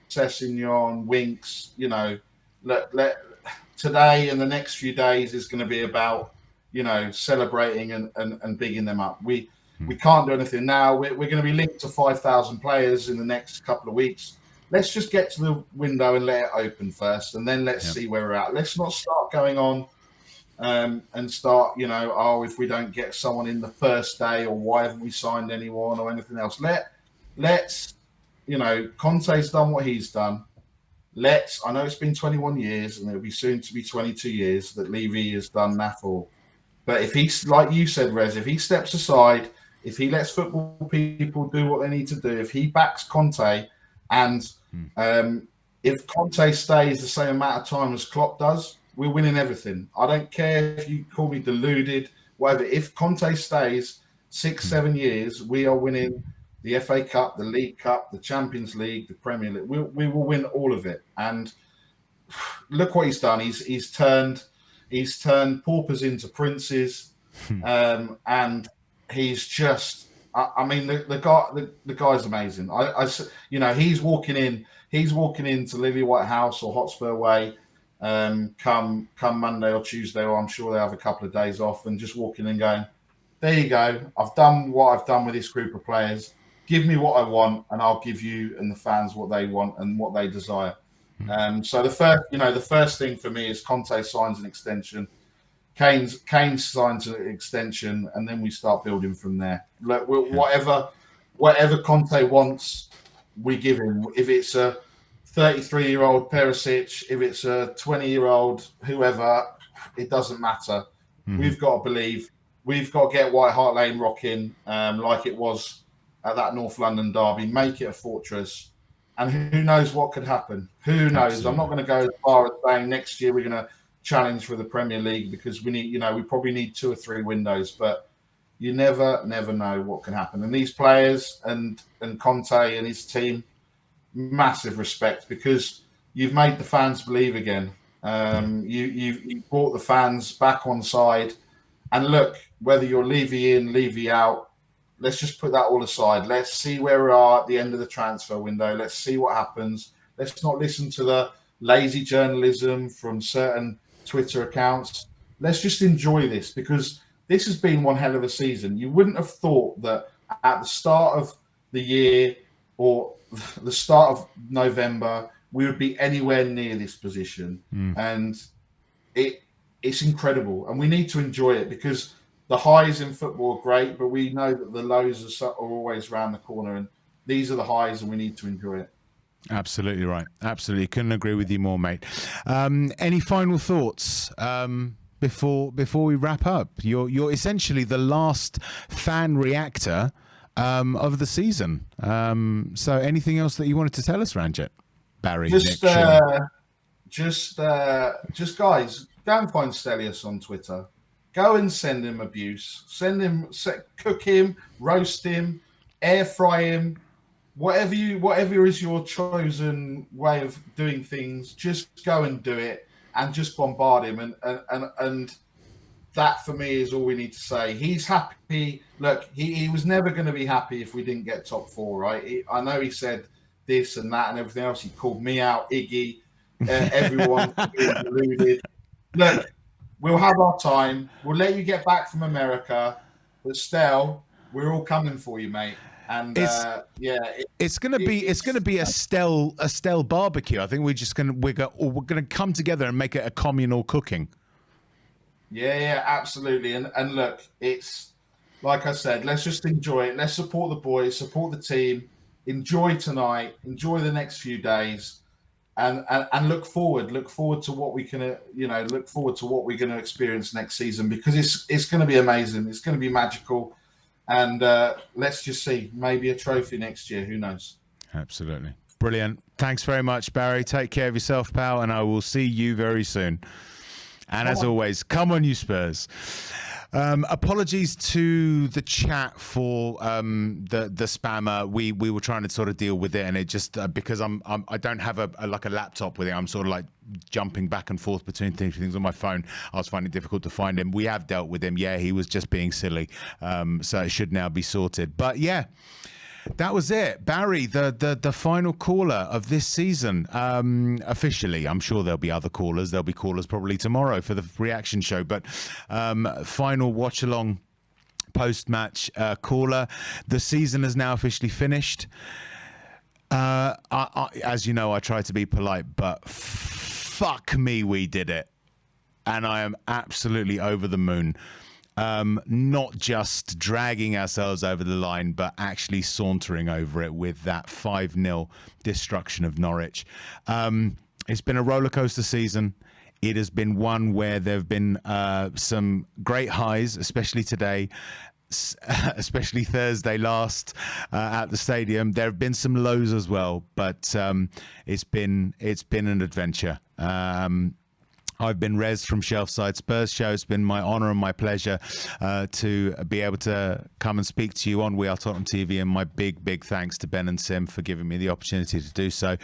Sessignon, Winks, you know, today and the next few days is going to be about, you know, celebrating and bigging them up. We can't do anything now. We're going to be linked to 5,000 players in the next couple of weeks. Let's just get to the window and let it open first, and then let's see where we're at. Let's not start going on and start, you know, if we don't get someone in the first day, or why haven't we signed anyone or anything else. Let's, you know, Conte's done what he's done. I know it's been 21 years, and it'll be soon to be 22 years that Levy has done that for. But if he's, like you said, Rez, if he steps aside, if he lets football people do what they need to do, if he backs Conte, and if Conte stays the same amount of time as Klopp does, we're winning everything. I don't care if you call me deluded, whatever. If Conte stays 6-7 years, we are winning the FA Cup, the League Cup, the Champions League, the Premier League. We will win all of it. And look what he's done. He's turned paupers into princes, and he's just. I mean, the guy's amazing. You know, he's walking into Lily White House or Hotspur Way, come Monday or Tuesday, or I'm sure they have a couple of days off, and just walking in and going, there you go. I've done what I've done with this group of players. Give me what I want, and I'll give you and the fans what they want and what they desire. So the first thing for me is Conte signs an extension. Kane signs an extension, and then we start building from there. Look, whatever Conte wants, we give him. If it's a 33-year-old Perisic, if it's a 20-year-old whoever, it doesn't matter. We've got to believe. We've got to get White Hart Lane rocking, like it was at that North London derby. Make it a fortress, and who knows what could happen? Who knows? Absolutely. I'm not going to go as far as saying next year we're going to challenge for the Premier League, because we need, you know, we probably need 2 or 3 windows, but you never know what can happen. And these players and Conte and his team, massive respect, because you've made the fans believe again. You brought the fans back on side. And look, whether you're Levy in, Levy out, let's just put that all aside. Let's see where we are at the end of the transfer window. Let's see what happens. Let's not listen to the lazy journalism from certain Twitter accounts. Let's just enjoy this, because this has been one hell of a season. You wouldn't have thought that at the start of the year or the start of November we would be anywhere near this position. And it's incredible, and we need to enjoy it, because the highs in football are great, but we know that the lows are always around the corner, and these are the highs, and we need to enjoy it. Absolutely right. Absolutely. Couldn't agree with you more, mate. Any final thoughts before we wrap up? You're essentially the last fan reactor of the season. So anything else that you wanted to tell us, Ranjit? Barry, just guys, go and find Stelios on Twitter. Go and send him abuse. Cook him, roast him, air fry him. Whatever is your chosen way of doing things, just go and do it, and just bombard him. And that for me is all we need to say. He's happy. Look, he was never going to be happy if we didn't get top 4, right? I know he said this and that and everything else. He called me out, Iggy, everyone being deluded. Look, we'll have our time. We'll let you get back from America, but Stel, we're all coming for you, mate. And it's gonna be a Stel barbecue. I think we're gonna come together and make it a communal cooking. Yeah, absolutely. And look, it's like I said, let's just enjoy it. Let's support the boys, support the team, enjoy tonight, enjoy the next few days, and look forward to what we can, look forward to what we're going to experience next season, because it's going to be amazing. It's going to be magical, and let's just see, maybe a trophy next year. Who knows? Absolutely. Brilliant. Thanks very much, Barry. Take care of yourself, pal, and I will see you very soon. And as always, come on, you Spurs. Apologies to the chat for the spammer. We were trying to sort of deal with it, and it just because I don't have a laptop with it. I'm sort of like jumping back and forth between things on my phone. I was finding it difficult to find him. We have dealt with him. Yeah, he was just being silly. So it should now be sorted. But yeah. That was it. Barry, the final caller of this season. Officially, I'm sure there'll be other callers. There'll be callers probably tomorrow for the reaction show. But final watch-along post-match caller. The season is now officially finished. As you know, I try to be polite, but fuck me, we did it. And I am absolutely over the moon. Not just dragging ourselves over the line, but actually sauntering over it with that 5-0 destruction of Norwich. It's been a roller coaster season. It has been one where there have been some great highs, especially today, especially Thursday last at the stadium. There have been some lows as well, but it's been an adventure. I've been Rez from Shelfside Spurs Show. It's been my honour and my pleasure to be able to come and speak to you on We Are Tottenham TV, and my big thanks to Ben and Sim for giving me the opportunity to do so.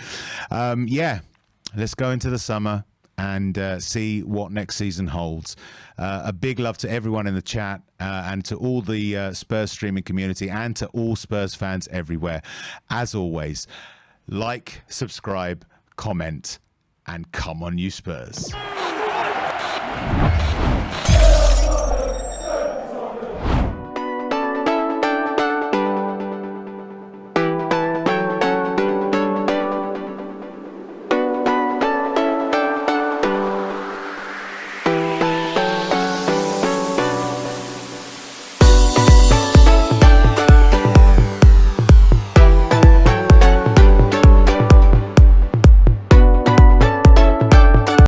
Yeah, let's go into the summer and see what next season holds. A big love to everyone in the chat and to all the Spurs streaming community and to all Spurs fans everywhere. As always, like, subscribe, comment, and come on, you Spurs.